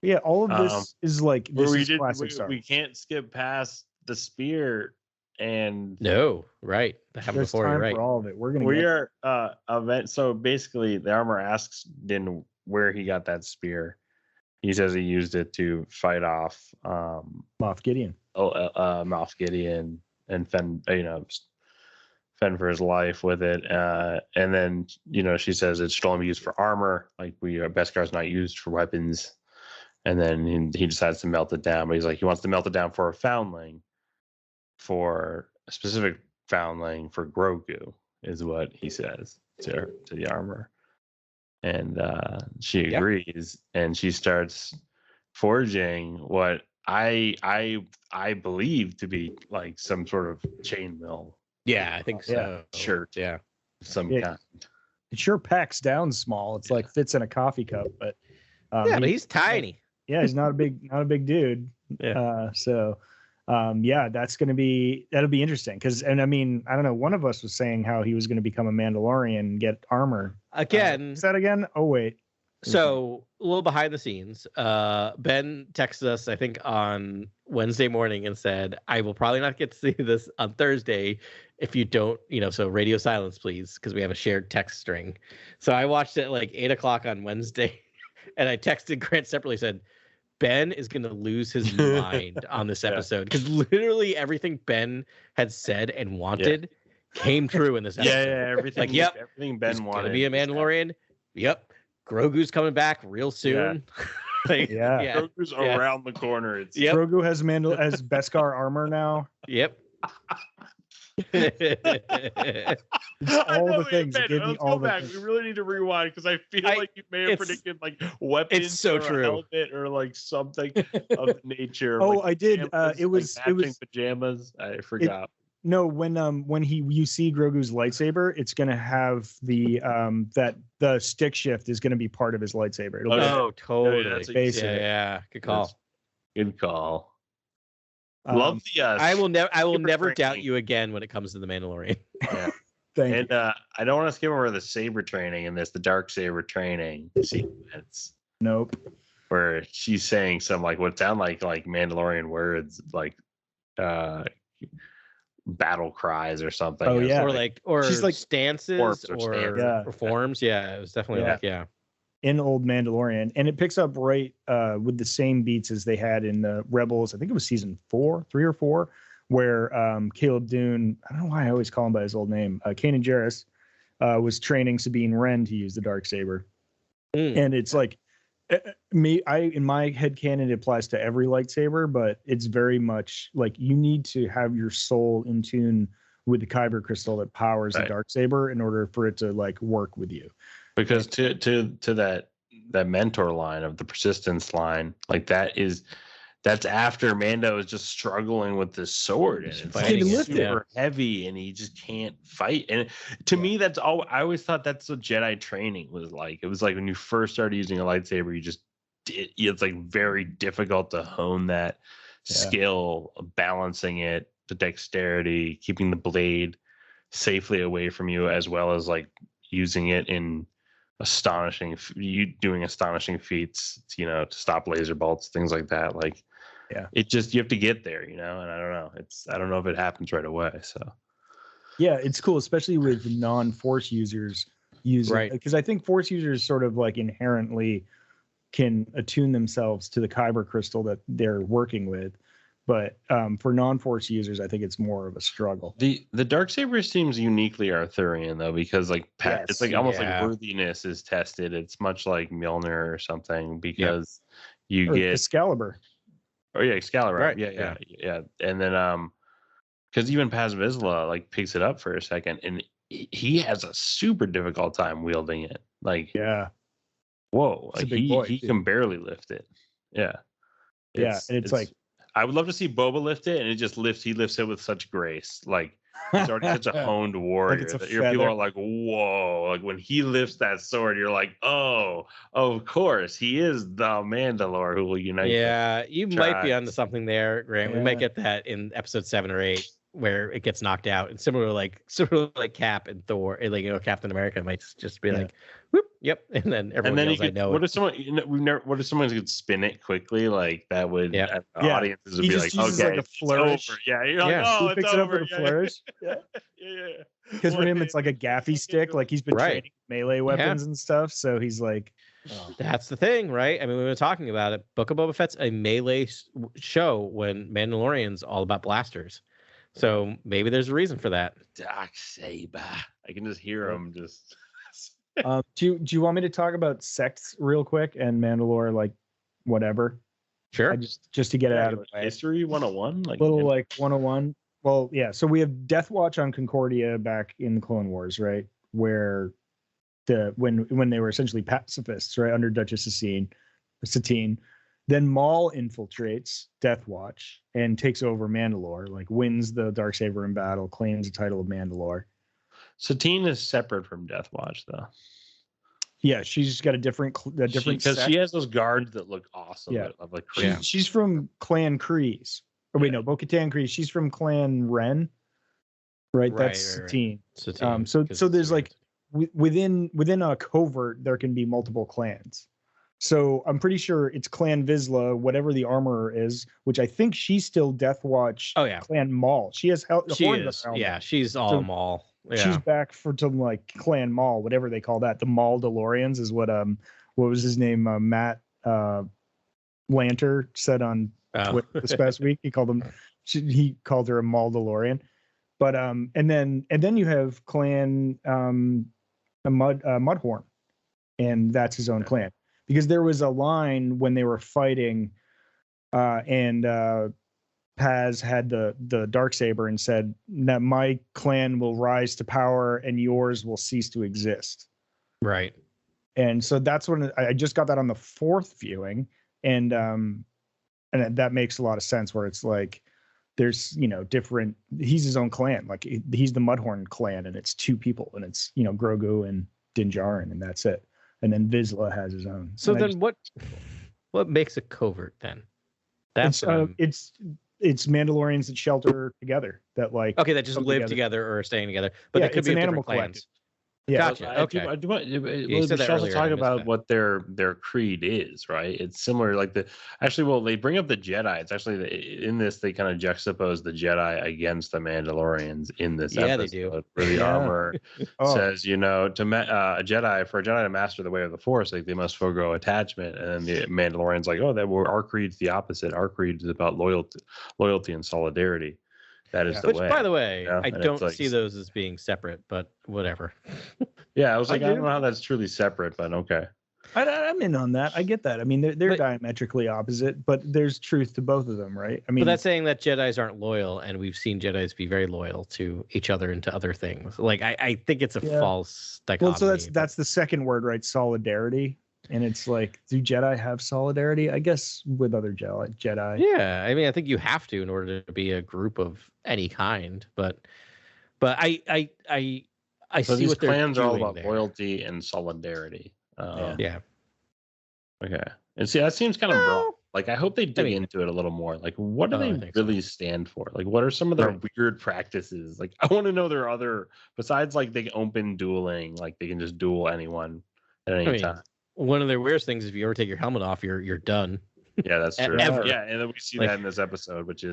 Yeah, all of this is like classic Star Wars. We can't skip past the spear and no, right? That happened before, time right? For all of it, So basically, the armor asks Din where he got that spear. He says he used it to fight off Moff Gideon. Moff Gideon and fend for his life with it. And then she says it should only be used for armor. Like Beskar's not used for weapons. And then he decides to melt it down, but he's like, he wants to melt it down for a foundling, for a specific foundling for Grogu, is what he says to the armor. And she agrees, and she starts forging what I believe to be like some sort of chainmail. Yeah, I think so. Shirt. Yeah. Some kind. It sure packs down small. It's like fits in a coffee cup, but but he's tiny. Yeah, he's not a big dude. Yeah. That'll be interesting because, and I mean, I don't know. One of us was saying how he was going to become a Mandalorian and get armor again. Is that again? Oh wait. So a little behind the scenes. Ben texted us, I think, on Wednesday morning and said, "I will probably not get to see this on Thursday if you don't, so radio silence, please, because we have a shared text string." So I watched it at like 8:00 on Wednesday, and I texted Grant separately, said, Ben is going to lose his mind on this episode because literally everything Ben had said and wanted came true in this episode. Yeah, everything. Like, yep, everything Ben wanted to be a Mandalorian. Yep, Grogu's coming back real soon. Like, Yeah. Grogu's around the corner. It's Grogu has as Beskar armor now. Yep. All the things. Give me Let's all go the back. things. We really need to rewind because I feel like you may have predicted like weapons so or true. a helmet or like something of nature. Oh, like I did. pajamas, It was pajamas. I forgot. No, when you see Grogu's lightsaber, it's gonna have the the stick shift is gonna be part of his lightsaber. It'll be totally. that's basic. Yeah. Good call. Good call. Love the. I will never doubt training. you again when it comes to the Mandalorian. Yeah. Thank you. And I don't want to skip over the saber training in this, the dark saber training sequence. Nope. Where she's saying some like what sound like Mandalorian words, like battle cries or something. Oh, yeah. Or She's like stances or forms. Yeah, it was definitely in old Mandalorian, and it picks up right with the same beats as they had in the Rebels. I think it was season 3 or 4, where Caleb Dune, I don't know why I always call him by his old name, Kanan Jarrus, was training Sabine Wren to use the Darksaber. And it's like in my headcanon, it applies to every lightsaber, but it's very much like you need to have your soul in tune with the Kyber crystal that powers the Darksaber in order for it to like work with you. Because to that mentor line of the persistence line, like that's after Mando is just struggling with this sword and it's like super heavy and he just can't fight. And to me, that's all. I always thought that's what Jedi training was like. It was like when you first started using a lightsaber, it's like very difficult to hone that skill, balancing it, the dexterity, keeping the blade safely away from you, as well as like using it in doing astonishing feats, to stop laser bolts, things like that. Like, it just, you have to get there, and I don't know if it happens right away. So yeah, it's cool, especially with non-force users using, because I think force users sort of like inherently can attune themselves to the Kyber crystal that they're working with. But for non-force users, I think it's more of a struggle. The Darksaber seems uniquely Arthurian though, because like it's like almost like worthiness is tested. It's much like Mjolnir or something, because you get Excalibur. Oh yeah, Excalibur. Right. Yeah. And then because even Paz Vizsla like picks it up for a second, and he has a super difficult time wielding it. Like whoa, like he can barely lift it. Yeah. And it's like. I would love to see Boba lift it, and he lifts it with such grace. Like he's already such a honed warrior that your people are like, whoa. Like when he lifts that sword, you're like, oh, of course, he is the Mandalore who will unite. Yeah, you might be onto something there, Grant. Yeah. We might get that in episode 7 or 8, where it gets knocked out. And similar like Cap and Thor, like Captain America might just be like, whoop, yep, and then everyone else I know. What if someone? What if someone could spin it quickly? Like that would. Audiences would be like, okay, like a flourish. It's over. Yeah, you're like, oh, he picks it up with a flourish. Yeah. Because for him, it's like a gaffy stick. Like he's been training melee weapons and stuff. So he's like, that's the thing, right? I mean, we were talking about it. Book of Boba Fett's a melee show when Mandalorian's all about blasters. So maybe there's a reason for that. Darksaber. I can just hear him just. Do you want me to talk about sects real quick and Mandalore, like whatever? Sure. Just to get it out of the way. History 101, like 101. Well, yeah. So we have Death Watch on Concordia back in the Clone Wars, right? Where when they were essentially pacifists, right, under Duchess Satine. Then Maul infiltrates Death Watch and takes over Mandalore, like wins the Darksaber in battle, claims the title of Mandalore. Satine is separate from Death Watch, though. Yeah, she's got a different because she has those guards that look awesome. Yeah, like she's from Clan Kryze. Or wait, no, Bo-Katan Kryze. She's from Clan Ren. Right, that's Satine. Satine. So there's like within a covert there can be multiple clans. So I'm pretty sure it's Clan Vizsla, whatever the armorer is, which I think she's still Death Watch. Oh yeah, Clan Maul. She has she's all Maul. Yeah. She's back to like Clan Maul, whatever they call that. The Mandalorians is what was his name? Matt Lanter said on Twitter this past week. He called her a Mandalorian. But and then you have Clan Mudhorn. and that's his own clan. Because there was a line when they were fighting, and Paz had the Darksaber and said that my clan will rise to power and yours will cease to exist. Right. And so that's when I just got that on the 4th viewing, and that makes a lot of sense. Where it's like there's different. He's his own clan, like he's the Mudhorn clan, and it's 2 people, and it's Grogu and Din Djarin, and that's it. And then Vizsla has his own. So then what makes a covert then? That's it's Mandalorians that shelter together, that like that just live together or are staying together, but they could be an animal clans. collective. Yeah, gotcha. Okay. I do want You said we that should also earlier, talk I missed about that. what their creed is, right? It's similar, like they bring up the Jedi. It's actually in this they kind of juxtapose the Jedi against the Mandalorians in this episode. They do. Where the armor says, for a Jedi to master the way of the Force, like they must forego attachment. And then the Mandalorian's like, our creed's the opposite. Our creed is about loyalty and solidarity. That is the way. Which, by the way, Yeah, I and don't it's see those as being separate, but whatever. Yeah, I was like, I don't know how that's truly separate, but okay. I'm in on that. I get that. I mean, they're diametrically opposite, but there's truth to both of them, right? I mean, but that's saying that Jedis aren't loyal, and we've seen Jedis be very loyal to each other and to other things. Like, I think it's a false dichotomy. Well, so that's the second word, right? Solidarity. And it's like, do Jedi have solidarity? I guess with other Jedi. Yeah, I mean, I think you have to in order to be a group of any kind. But I So see these what they're clans are all doing about there. loyalty and solidarity. Yeah. Okay. And see, that seems kind of broad. Like, I hope they dig into it a little more. Like, what do they really stand for? Like, what are some of their weird practices? Like, I want to know their other, besides like they open dueling, like they can just duel anyone at any time. One of their weirdest things is if you ever take your helmet off, you're done. Yeah, that's true. Ever. Yeah, and then we see that in this episode, which is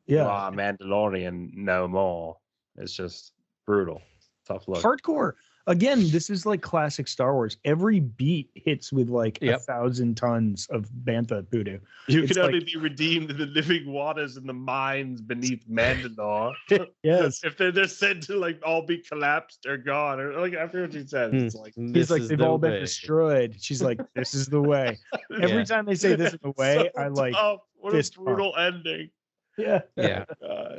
Mandalorian no more. It's just brutal. Tough look. Hardcore. Again, this is like classic Star Wars. Every beat hits with like 1,000 tons of bantha voodoo. You can only be redeemed in the living waters and the mines beneath Mandalore. Yes. If they're said to like all be collapsed or gone, or like after what she says, it's like he's like they've all been destroyed. She's like, this is the way. Every time they say this is the way, I like what a brutal ending. Yeah.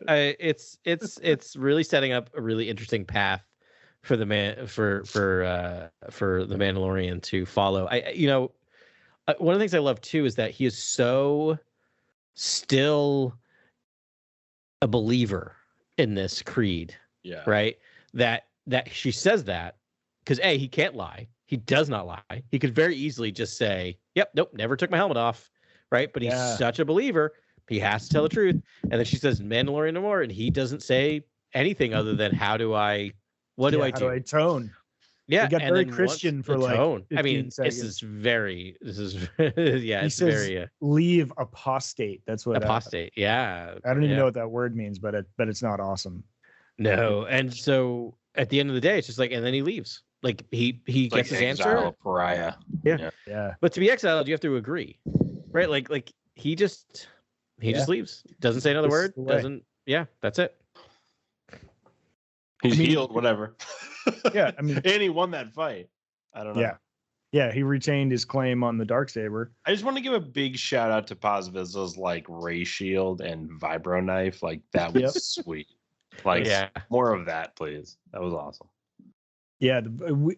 It's really setting up a really interesting path for the Mandalorian to follow. One of the things I love too is that he is so still a believer in this creed. Yeah. Right. That she says that because he can't lie. He does not lie. He could very easily just say, "Yep, nope, never took my helmet off." Right. But he's such a believer. He has to tell the truth. And then she says, "Mandalorian no more," and he doesn't say anything other than, "How do I? What do I do? How do I tone?" Yeah, it got very Christian for like tone. I mean, seconds. this is it's very leave apostate. That's what apostate. Yeah, I don't even know what that word means, but it's not awesome. No, and so at the end of the day, it's just like, and then he leaves. Like he gets his answer. A pariah. Yeah. But to be exiled, you have to agree, right? Like he just leaves. Doesn't say another word. Doesn't. Yeah, that's it. He's healed, whatever. Yeah, I mean, and he won that fight. I don't know. Yeah, he retained his claim on the Darksaber. I just want to give a big shout out to Paz Vizsla's like ray shield and vibro knife. Like that was sweet. Like more of that, please. That was awesome. Yeah,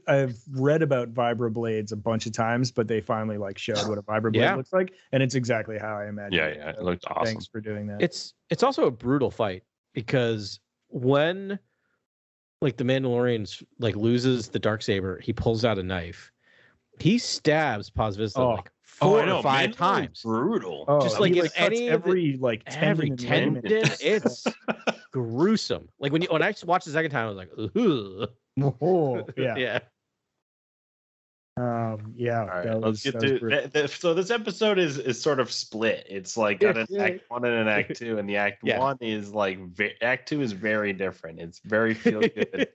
I've read about vibroblades a bunch of times, but they finally like showed what a vibroblade looks like, and it's exactly how I imagined. Yeah, it looked awesome. Thanks for doing that. It's also a brutal fight because when like the Mandalorian like loses the Darksaber, he pulls out a knife. He stabs Paz Vizsla like 4 or 5 times. Brutal. Just like in every tendon, it's gruesome. Like when I watched the second time, I was like, ugh. Oh, yeah. Yeah. All right, let's get to so this episode is sort of split. It's like got an act 1 and an act 2, and the act 1 is like act 2 is very different. It's very feel good.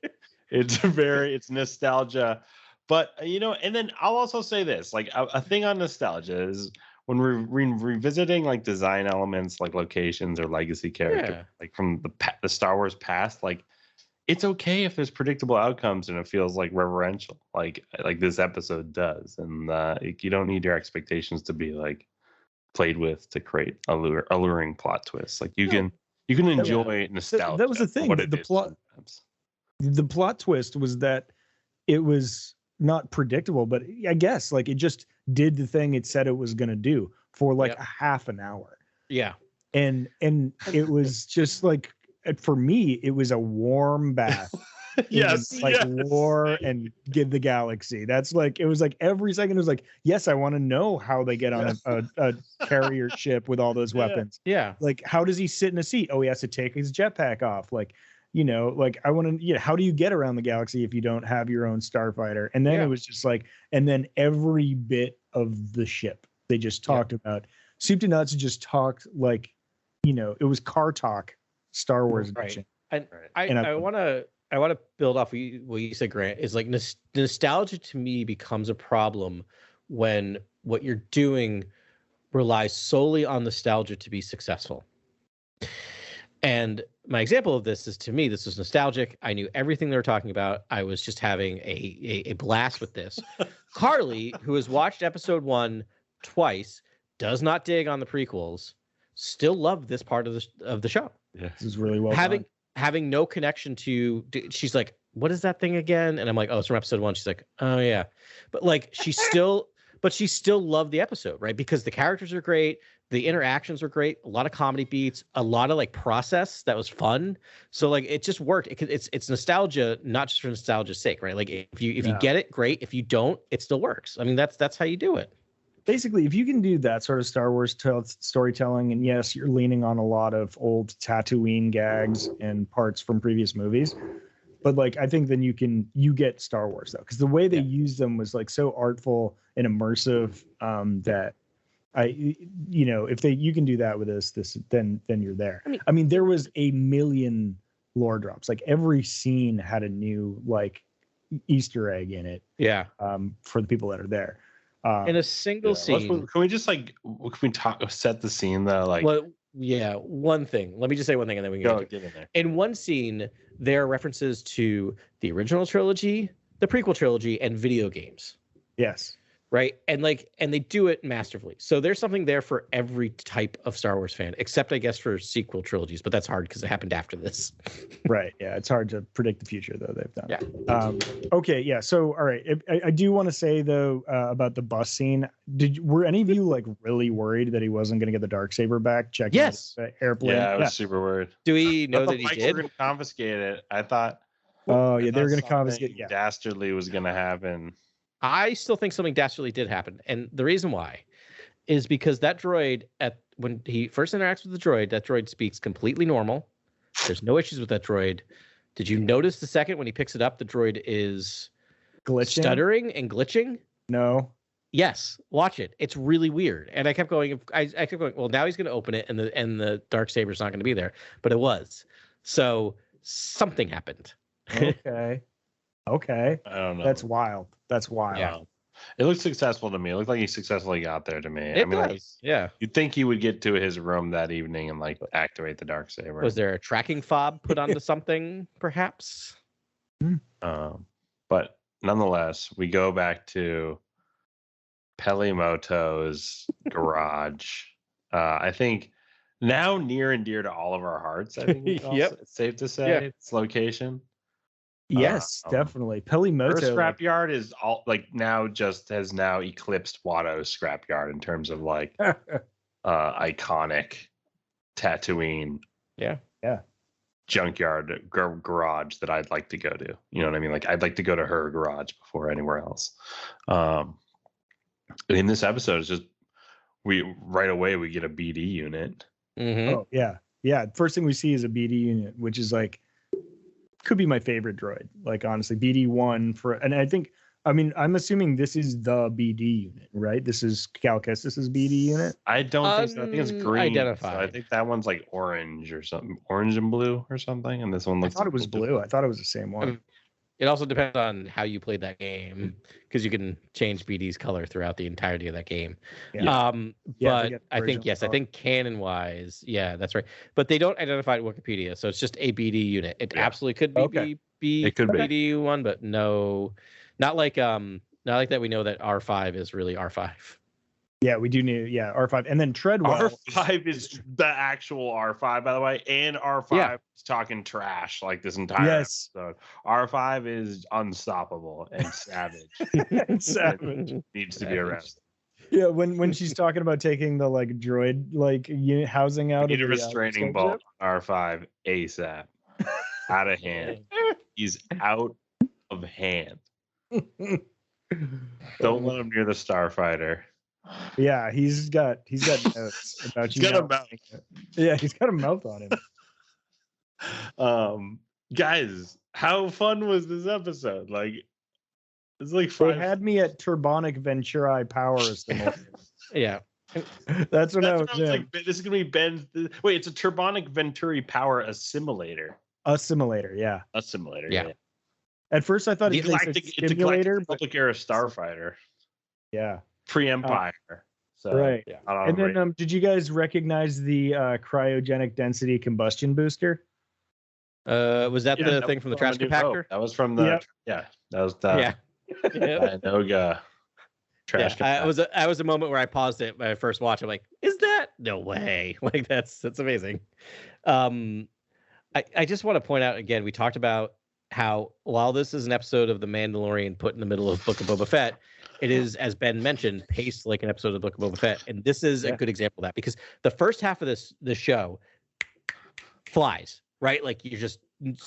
It's nostalgia, but and then I'll also say this, like a thing on nostalgia is when we're revisiting like design elements, like locations or legacy characters, like from the Star Wars past, like it's okay if there's predictable outcomes and it feels like reverential, like this episode does, and you don't need your expectations to be like played with to create alluring plot twists. Like you can enjoy nostalgia. That was the thing. The plot twist was that it was not predictable, but I guess like it just did the thing it said it was going to do for like a half an hour. Yeah. And it was just like, for me, it was a warm bath. War and give the galaxy. That's like, it was like every second it was like, yes, I want to know how they get on a carrier ship with all those weapons. Yeah. Like, how does he sit in a seat? Oh, he has to take his jetpack off. Like, you know, like I want to, how do you get around the galaxy if you don't have your own starfighter? And then it was just like, and then every bit of the ship they just talked about. Soup to Nuts just talked like, you know, it was car talk, Star Wars edition. And I want to build off what you said, Grant, is like nostalgia to me becomes a problem when what you're doing relies solely on nostalgia to be successful. And my example of this is, to me, this was nostalgic. I knew everything they were talking about. I was just having a blast with this. Carly, who has watched episode 1 twice, does not dig on the prequels, still loved this part of the show. Yeah, this is really well done. Having no connection to, she's like, what is that thing again? And I'm like, oh, it's from episode 1. She's like, oh yeah. But like, she still loved the episode, right? Because the characters are great. The interactions were great. A lot of comedy beats, a lot of like process that was fun. So like, it just worked. It's nostalgia, not just for nostalgia's sake, right? Like if you get it, great. If you don't, it still works. I mean, that's how you do it. Basically, if you can do that sort of Star Wars storytelling, and yes, you're leaning on a lot of old Tatooine gags and parts from previous movies, but like I think then you get Star Wars though, because the way they used them was like so artful and immersive that if you can do that with this then you're there. I mean there was a million lore drops. Like every scene had a new like Easter egg in it. Yeah. For the people that are there. In a single scene. Can we just like set the scene though? Like, well, yeah, one thing. Let me just say one thing, and then we can get in there. In one scene, there are references to the original trilogy, the prequel trilogy, and video games. Yes. Right, and they do it masterfully. So there's something there for every type of Star Wars fan, except I guess for sequel trilogies, but that's hard because it happened after this. Right. Yeah, it's hard to predict the future though. They've done. Yeah. Okay. Yeah. So all right, I do want to say though about the bus scene. Were any of you like really worried that he wasn't going to get the Darksaber back? Checking the airplane. Yeah, I was super worried. Do we know that he did? Were going to confiscate it. I thought. Oh yeah, they were going to confiscate. Yeah. Dastardly was going to happen. I still think something dastardly did happen. And the reason why is because that droid, when he first interacts with the droid, that droid speaks completely normal. There's no issues with that droid. Did you notice the second when he picks it up, the droid is stuttering and glitching? No. Yes. Watch it. It's really weird. And I kept going, well, now he's going to open it and the Darksaber's not going to be there. But it was. So something happened. Okay. Okay. I don't know. That's wild. Yeah. It looked successful to me. It looked like he successfully got there to me. It does. Yeah. You'd think he would get to his room that evening and like activate the Darksaber. Was there a tracking fob put onto something, perhaps? But nonetheless, we go back to Pelimoto's garage. I think now near and dear to all of our hearts. I think it's safe to say its location. Yes, definitely. Pelimoto. Her scrapyard is all like now has eclipsed Watto's scrapyard in terms of like iconic Tatooine. Yeah. Junkyard garage that I'd like to go to. You know what I mean? Like I'd like to go to her garage before anywhere else. In this episode, it's just right away we get a BD unit. Mm-hmm. Oh yeah. First thing we see is a BD unit, which is like could be my favorite droid. Like honestly, BD1 and I'm assuming this is the BD unit, right? This is Cal Kestis's BD unit. I don't think so. I think it's green. Identified. So I think that one's like orange or something, orange and blue or something. And this one looks. I thought it was blue. I thought it was the same one. It also depends on how you played that game, because you can change BD's color throughout the entirety of that game. Yeah. But I think, yes, I think canon-wise, yeah, that's right. But they don't identify it in Wikipedia, so it's just a BD unit. It absolutely could be It could be BD one, but no, not like that. We know that R5 is really R5. Yeah, we do need R5, and then Treadwell. R5 is the actual R5, by the way, and R5 is talking trash like this entire episode. R5 is unstoppable and savage. And savage needs to be arrested. Yeah, when she's talking about taking the like droid like unit housing out, we need a restraining bolt on R5 ASAP. Out of hand. He's out of hand. Don't let him near the starfighter. Yeah, he's got notes about he's got a mouth. Yeah, he's got a mouth on him. Guys, how fun was this episode? Like, it's like They had me at Turbonic Venturi Power Simulator. Yeah. That's what I was like. This is gonna be Ben's. Wait, it's a Turbonic Venturi Power Assimilator. Assimilator, yeah. Assimilator, yeah. At first, I thought it's a Galactic Republic era starfighter. Yeah. Pre-Empire. So, right. Yeah, and then, did you guys recognize the cryogenic density combustion booster? Was that the thing from the trash compactor? That was from the. Yeah, that was the. Yeah. Noga. Trash compactor. I was a moment where I paused it when I first watched. I'm like, is that no way? Like that's amazing. I just want to point out again. We talked about how while this is an episode of The Mandalorian put in the middle of Book of Boba Fett, it is, as Ben mentioned, paced like an episode of Book of Boba Fett, and this is a good example of that because the first half of this show flies, right? Like you just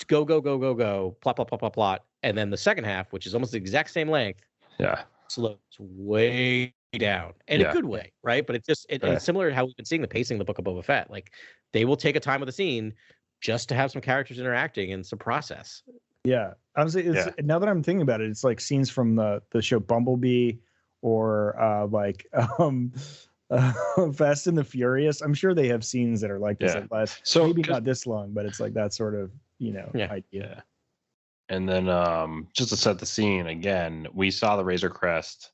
go, plot, plot, and then the second half, which is almost the exact same length, slows way down in a good way, right? But it's similar to how we've been seeing the pacing of the Book of Boba Fett. Like they will take a time of the scene just to have some characters interacting and some process. Yeah, honestly, now that I'm thinking about it, it's like scenes from the show Bumblebee or Fast and the Furious. I'm sure they have scenes that are like this at last. So maybe not this long, but it's like that sort of idea. And then just to set the scene again, we saw the Razor Crest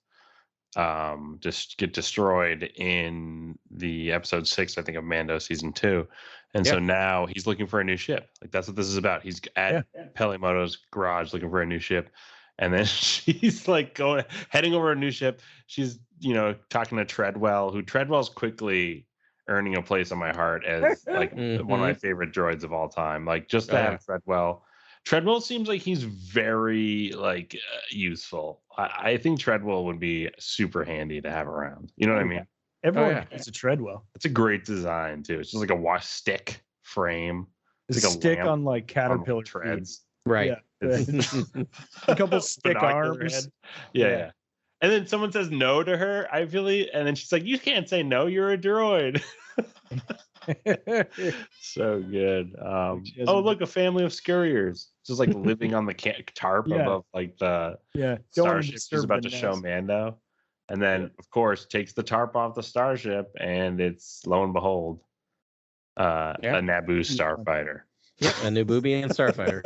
just get destroyed in the episode 6, I think, of Mando season 2. And so now he's looking for a new ship. Like that's what this is about. He's at Pelimoto's garage looking for a new ship. And then she's like heading over a new ship. She's, talking to Treadwell, who Treadwell's quickly earning a place on my heart as like one of my favorite droids of all time. Like just to have Treadwell. Treadwell seems like he's very like useful. I think Treadwell would be super handy to have around. You know what I mean? Everyone needs a Treadwell. It's a great design too. It's just like a wash stick frame. It's like a stick on like caterpillar treads. Right. Yeah. A couple stick arms. Yeah. And then someone says no to her, I feel like, and then she's like, "You can't say no. You're a droid." So good. Look, a family of scurriers just like living on the tarp above like the starship she's about to show Mando, and then of course takes the tarp off the starship, and it's lo and behold a Naboo starfighter. Yep, a Naboobian starfighter.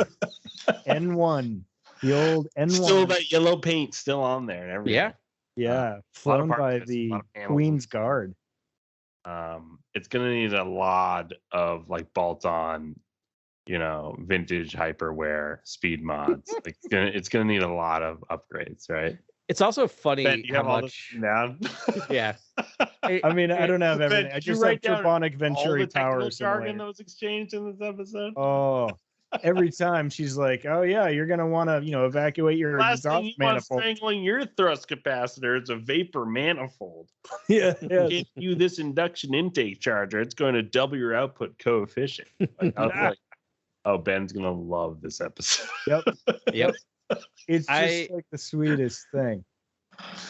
N1, the old N1. Still that yellow paint still on there and everything. Yeah, flown by the Queen's Guard. It's gonna need a lot of like bolt-on, vintage hyperware speed mods. Like it's gonna need a lot of upgrades, right? It's also funny Ben, you how have all much. this down? Yeah. I mean, I don't have everything. Ben, I just have Turbonic Venturi all the Power jargon that was exchanged in this episode. Oh, every time she's like, "Oh yeah, you're gonna want to, evacuate your last exhaust thing you want manifold." strangling your thrust capacitor is a vapor manifold. Yeah. Give you this induction intake charger. It's going to double your output coefficient. Like, I was like, oh, Ben's gonna love this episode. Yep. It's just like the sweetest thing.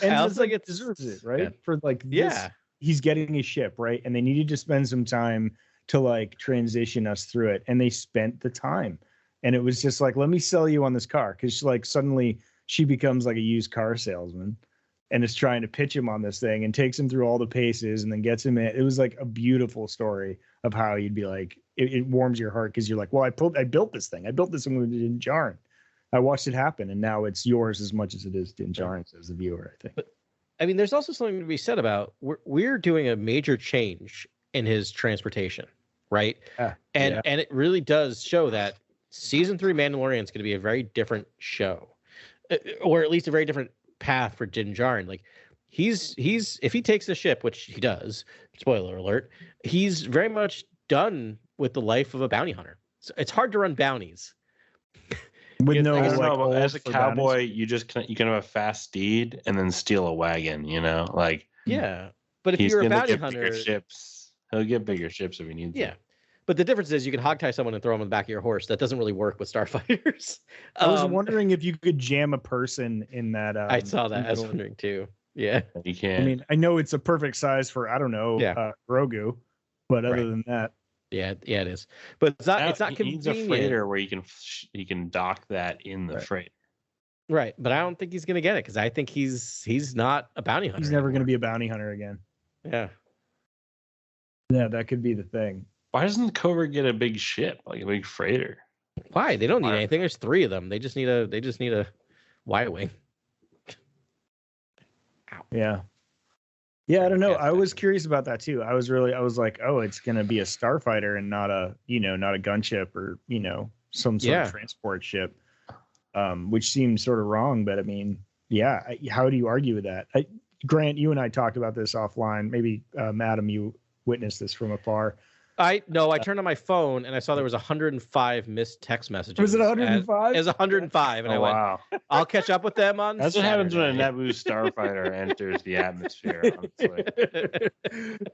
And I it's also like think it deserves it, right? Yeah. For like this, he's getting a ship, right? And they needed to spend some time to like transition us through it. And they spent the time. And it was just like, let me sell you on this car. Cause like suddenly she becomes like a used car salesman and is trying to pitch him on this thing and takes him through all the paces and then gets him in. It was like a beautiful story of how you'd be like, it warms your heart. Cause you're like, well, I built this thing. I built this thing in Jarn. I watched it happen, and now it's yours as much as it is Din Djarin's as the viewer, I think. But, I mean, there's also something to be said about we're doing a major change in his transportation, right? And it really does show that season 3 Mandalorian is going to be a very different show, or at least a very different path for Din Djarin. Like he's if he takes the ship, which he does, spoiler alert, he's very much done with the life of a bounty hunter. So it's hard to run bounties. With no, as a cowboy, you can have a fast steed and then steal a wagon. But if you're a bounty hunter, he'll get bigger ships if he needs. Yeah, but the difference is you can hogtie someone and throw them on the back of your horse. That doesn't really work with starfighters. I was wondering if you could jam a person in that. I saw that. I was wondering too. Yeah, you can. I mean, I know it's a perfect size for Grogu, but other than that. Yeah, it is, but it's not convenient. He needs a freighter where he can dock that in the freighter. Right, but I don't think he's gonna get it because I think he's not a bounty hunter. He's never gonna be a bounty hunter again. Yeah, that could be the thing. Why doesn't Cobra get a big ship, like a big freighter? Why? They don't need anything. There's 3 of them. They just need a Y-wing. Yeah. Yeah, I don't know. I was curious about that too. I was like, oh, it's gonna be a starfighter and not a gunship or some sort of transport ship, which seems sort of wrong. But I mean, yeah, how do you argue with that? Grant, you and I talked about this offline. Maybe Adam, you witnessed this from afar. I turned on my phone and I saw there was 105 missed text messages. Was it 105? It was 105, and I went, "Wow, I'll catch up with them on." That's Saturday. what happens when a Naboo starfighter enters the atmosphere.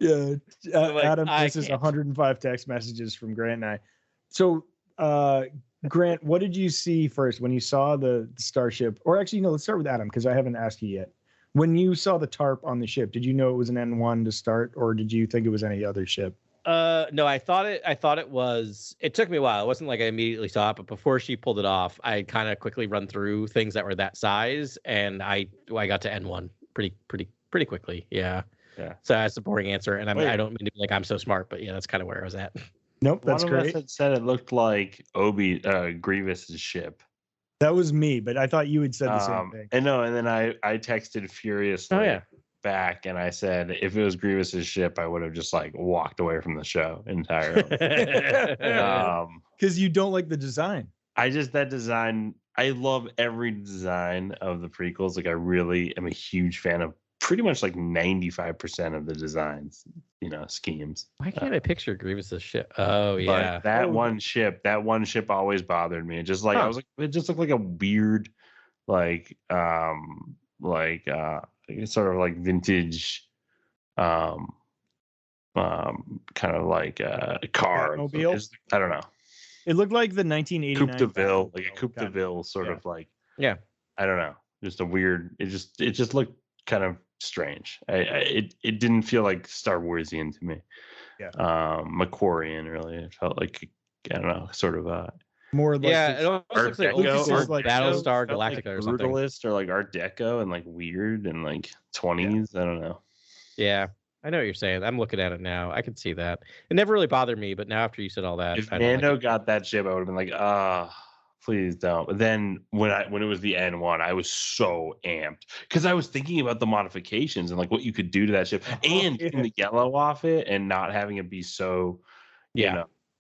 Yeah, Adam, this is 105 text messages from Grant and I. So, Grant, what did you see first when you saw the starship? Or actually, no, let's start with Adam because I haven't asked you yet. When you saw the tarp on the ship, did you know it was an N1 to start, or did you think it was any other ship? No, I thought it was. It took me a while. It wasn't like I immediately saw it, but before she pulled it off, I kind of quickly run through things that were that size, and I got to N1 pretty quickly. Yeah. So that's the boring answer, and I don't mean to be like I'm so smart, but yeah, that's kind of where I was at. Nope, that's great. One of us had said it looked like Grievous's ship. That was me, but I thought you had said the same thing. And then I texted furiously back, and I said if it was Grievous's ship, I would have just like walked away from the show entirely. Because you don't like the design. That design. I love every design of the prequels. Like I really am a huge fan of pretty much like 95% of the designs, schemes. Why can't I picture Grievous's ship? Oh yeah, but one ship always bothered me. It just like I was like, it just looked like a weird, sort of like vintage, kind of like a car. I don't know. It looked like the 1989 Coupe de Ville, like a Coupe de Ville, sort of like. Yeah. I don't know. Just a weird. It just looked kind of strange. It didn't feel like Star Warsian to me. Yeah. Macquarian, really. It felt like I don't know, sort of more like it almost looks like Battlestar Galactica like or something. Brutalist or like Art Deco and like weird and like 20s. Yeah. I don't know. Yeah, I know what you're saying. I'm looking at it now. I can see that. It never really bothered me, but now after you said all that, if Mando got that ship, I would have been like, please don't. But then when it was the N1, I was so amped because I was thinking about the modifications and like what you could do to that ship and getting the yellow off it and not having it be so,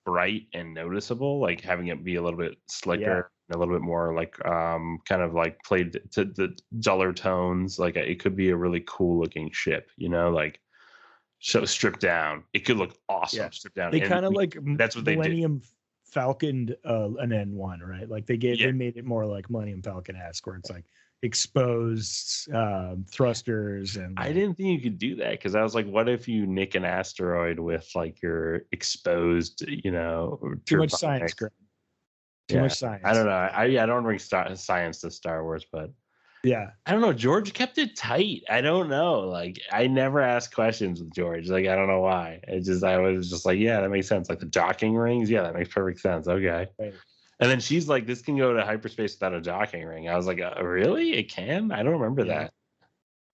bright and noticeable, like having it be a little bit slicker and a little bit more like kind of like played to the duller tones. Like it could be a really cool looking ship, like so stripped down. It could look awesome stripped down. They kind of like that's what Millennium Falconed an N1, right? Like they made it more like Millennium Falcon-esque, where it's like exposed thrusters. And I didn't think you could do that because I was like, what if you nick an asteroid with like your exposed, too much science. Too much science. I don't know. I don't bring science to Star Wars, but yeah, I don't know. George kept it tight. I don't know. Like I never asked questions with George. Like I don't know why. I was just like, yeah, that makes sense. Like the docking rings. Yeah, that makes perfect sense. Okay. Right. And then she's like, this can go to hyperspace without a docking ring. I was like, really? It can? I don't remember that.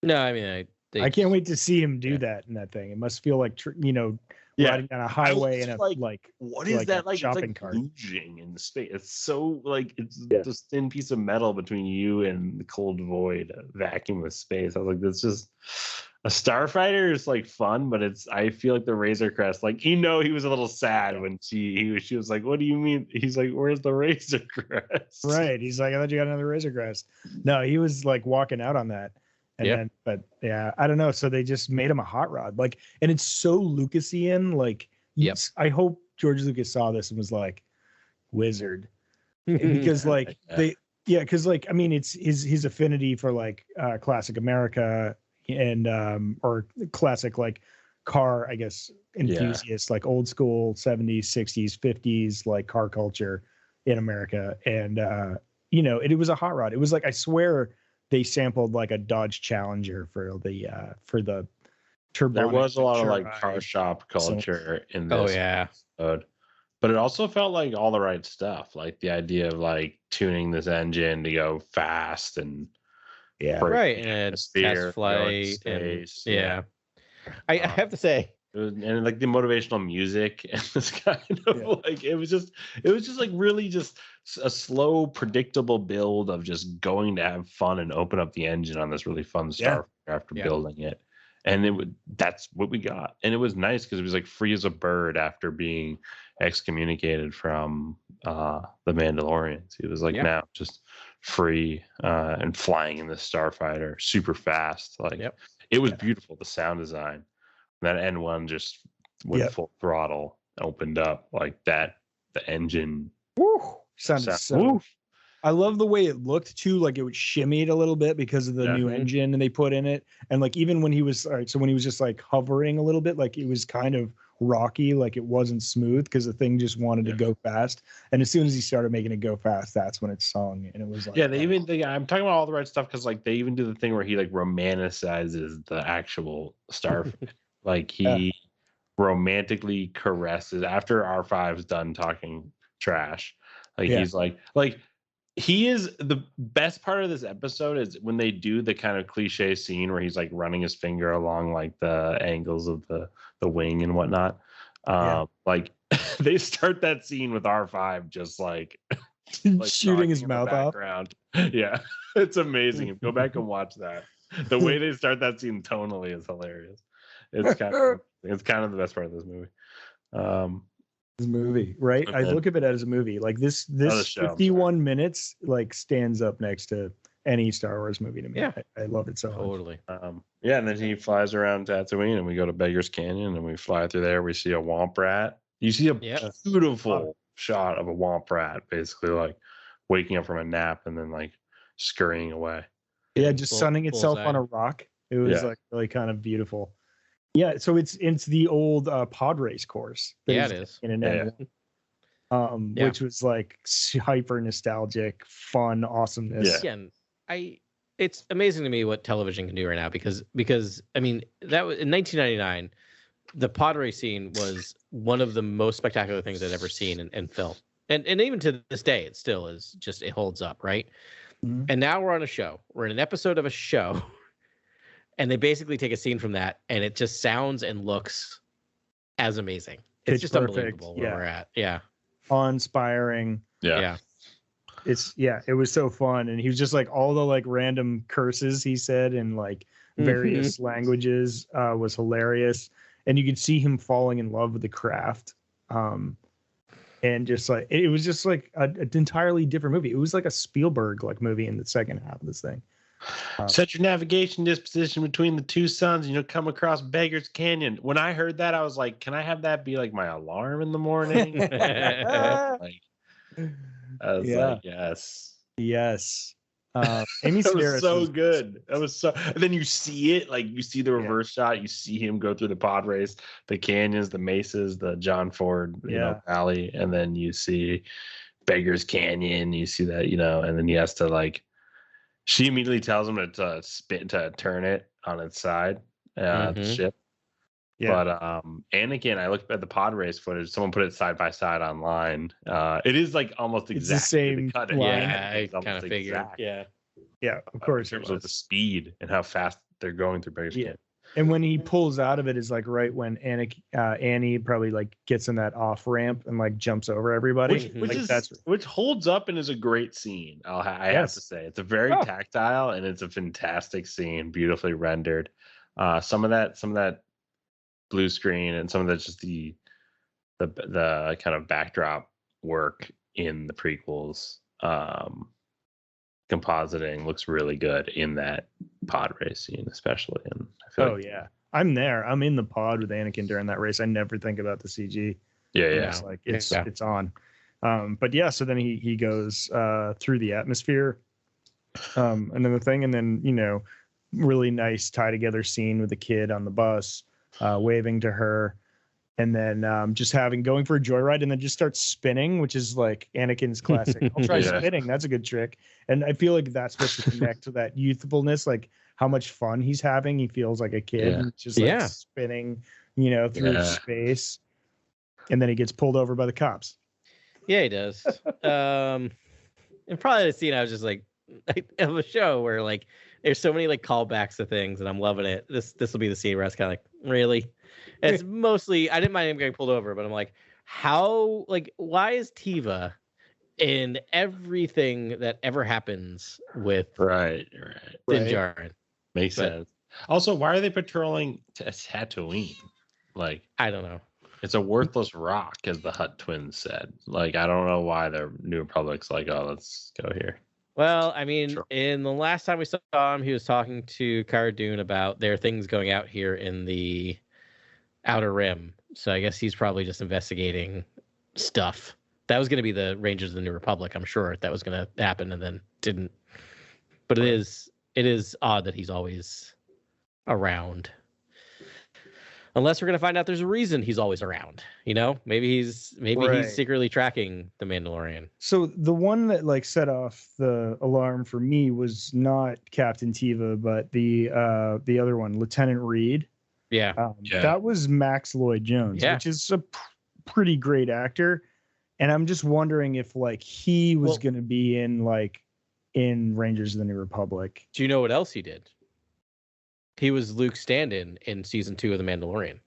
No, I mean, I can't wait to see him do that in that thing. It must feel like riding down a highway in a what is that like? shopping it's like cart. losing in space. It's so like it's this thin piece of metal between you and the cold void, vacuum of space. I was like, that's just a starfighter is like fun, but I feel like the Razor Crest, like he was a little sad when she was like, what do you mean? He's like, where's the Razor Crest? Right. He's like, I thought you got another Razor Crest. No, he was like walking out on that. And then, but yeah, I don't know. So they just made him a hot rod, like, and it's so Lucasian. Like, I hope George Lucas saw this and was like, wizard, because like because like I mean, it's his affinity for like classic America and or classic like car, I guess, enthusiasts, like old school 70s, 60s, 50s, like car culture in America, and it was a hot rod. It was like, I swear, they sampled like a Dodge Challenger for the turbine. There was a lot of like car shop culture in this episode, but it also felt like all the right stuff. Like the idea of like tuning this engine to go fast and and test flight and I have to say. And like the motivational music and this kind of like it was just like really just a slow, predictable build of just going to have fun and open up the engine on this really fun Starfighter after building it. And that's what we got. And it was nice because it was like free as a bird after being excommunicated from the Mandalorians. He was like now just free and flying in this Starfighter super fast. Like it was beautiful, the sound design. That N1 just went full throttle, opened up like that. The engine sounded so. I love the way it looked too. Like it would shimmied a little bit because of the new engine and they put in it. And like even when he was when he was just like hovering a little bit, like it was kind of rocky, like it wasn't smooth because the thing just wanted to go fast. And as soon as he started making it go fast, that's when it sung. And it was like I'm talking about all the right stuff because like they even do the thing where he like romanticizes the actual Starfighter. Like he romantically caresses after R5's done talking trash. Like he's like he is the best part of this episode is when they do the kind of cliche scene where he's like running his finger along like the angles of the wing and whatnot. Like they start that scene with R5 just like shooting his mouth off. Yeah, it's amazing. Go back and watch that. The way they start that scene tonally is hilarious. It's kind of the best part of this movie. This movie, right? I look at it as a movie. Like this 51 minutes like stands up next to any Star Wars movie to me. Yeah. I love it so much. And then he flies around Tatooine and we go to Beggar's Canyon and we fly through there. We see a Womp Rat. You see a beautiful shot of a Womp Rat basically like waking up from a nap and then like scurrying away. Yeah, just sunning itself on a rock. It was like really kind of beautiful. Yeah, so it's the old pod race course. It is. In an which was like hyper nostalgic, fun, awesomeness. Yeah. Again, it's amazing to me what television can do right now because I mean that was in 1999, the pod race scene was one of the most spectacular things I'd ever seen in film, and even to this day, it still is just it holds up, right? Mm-hmm. And now we're on a show. We're in an episode of a show. And they basically take a scene from that, and it just sounds and looks as amazing. It's just unbelievable where we're at. Yeah, awe-inspiring. Yeah. It was so fun, and he was just like all the like random curses he said in like various languages was hilarious, and you could see him falling in love with the craft. And just like it was just like an entirely different movie. It was like a Spielberg like movie in the second half of this thing. Set your navigation disposition between the two suns and you'll come across Beggar's Canyon. When I heard that, I was like, can I have that be like my alarm in the morning? Like, I was like, yes. Amy Sedaris was so good. That was so, and then you see it, like you see the reverse shot, you see him go through the pod race, the canyons, the mesas, the John Ford Valley, and then you see Beggar's Canyon, you see that, and then he has to like she immediately tells him to turn it on its side, the ship. Yeah. But Anakin, I looked at the pod race footage. Someone put it side by side online. It is like almost exactly the same cut. Yeah, I kind of figured. Yeah, of course. In terms of the speed and how fast they're going through bigger skin. And when he pulls out of it is like right when Annie probably like gets in that off ramp and like jumps over everybody, which holds up and is a great scene. I have to say, it's a very tactile and it's a fantastic scene, beautifully rendered. Some of that blue screen and some of that just the kind of backdrop work in the prequels, compositing looks really good in that pod race scene, especially. And I feel I'm there. I'm in the pod with Anakin during that race. I never think about the CG. It's like it's on. But yeah, so then he goes through the atmosphere, another thing, and then really nice tie together scene with the kid on the bus, waving to her. And then just going for a joyride and then just starts spinning, which is like Anakin's classic. I'll try spinning. That's a good trick. And I feel like that's supposed to connect to that youthfulness, like how much fun he's having. He feels like a kid, just like spinning, through space. And then he gets pulled over by the cops. Yeah, he does. And probably the scene I was just like of a show where like there's so many like callbacks to things and I'm loving it. This will be the scene where I was kind of like, really? It's mostly, I didn't mind him getting pulled over, but I'm like, why is Tiva in everything that ever happens with right. Din Djarin? Makes sense. Also, why are they patrolling Tatooine? Like, I don't know. It's a worthless rock, as the Hutt twins said. Like, I don't know why the New Republic's like, oh, let's go here. Well, I mean, in the last time we saw him, he was talking to Cara Dune about their things going out here in the Outer Rim. So I guess he's probably just investigating stuff. That was going to be the Rangers of the New Republic, I'm sure. That was going to happen and then didn't. But it is odd that he's always around. Unless we're going to find out there's a reason he's always around. Maybe he's secretly tracking the Mandalorian. So the one that like set off the alarm for me was not Captain Tiva, but the other one, Lieutenant Reed. Yeah. That was Max Lloyd Jones, which is a pretty great actor. And I'm just wondering if like he was going to be in Rangers of the New Republic. Do you know what else he did? He was Luke stand-in in season 2 of The Mandalorian.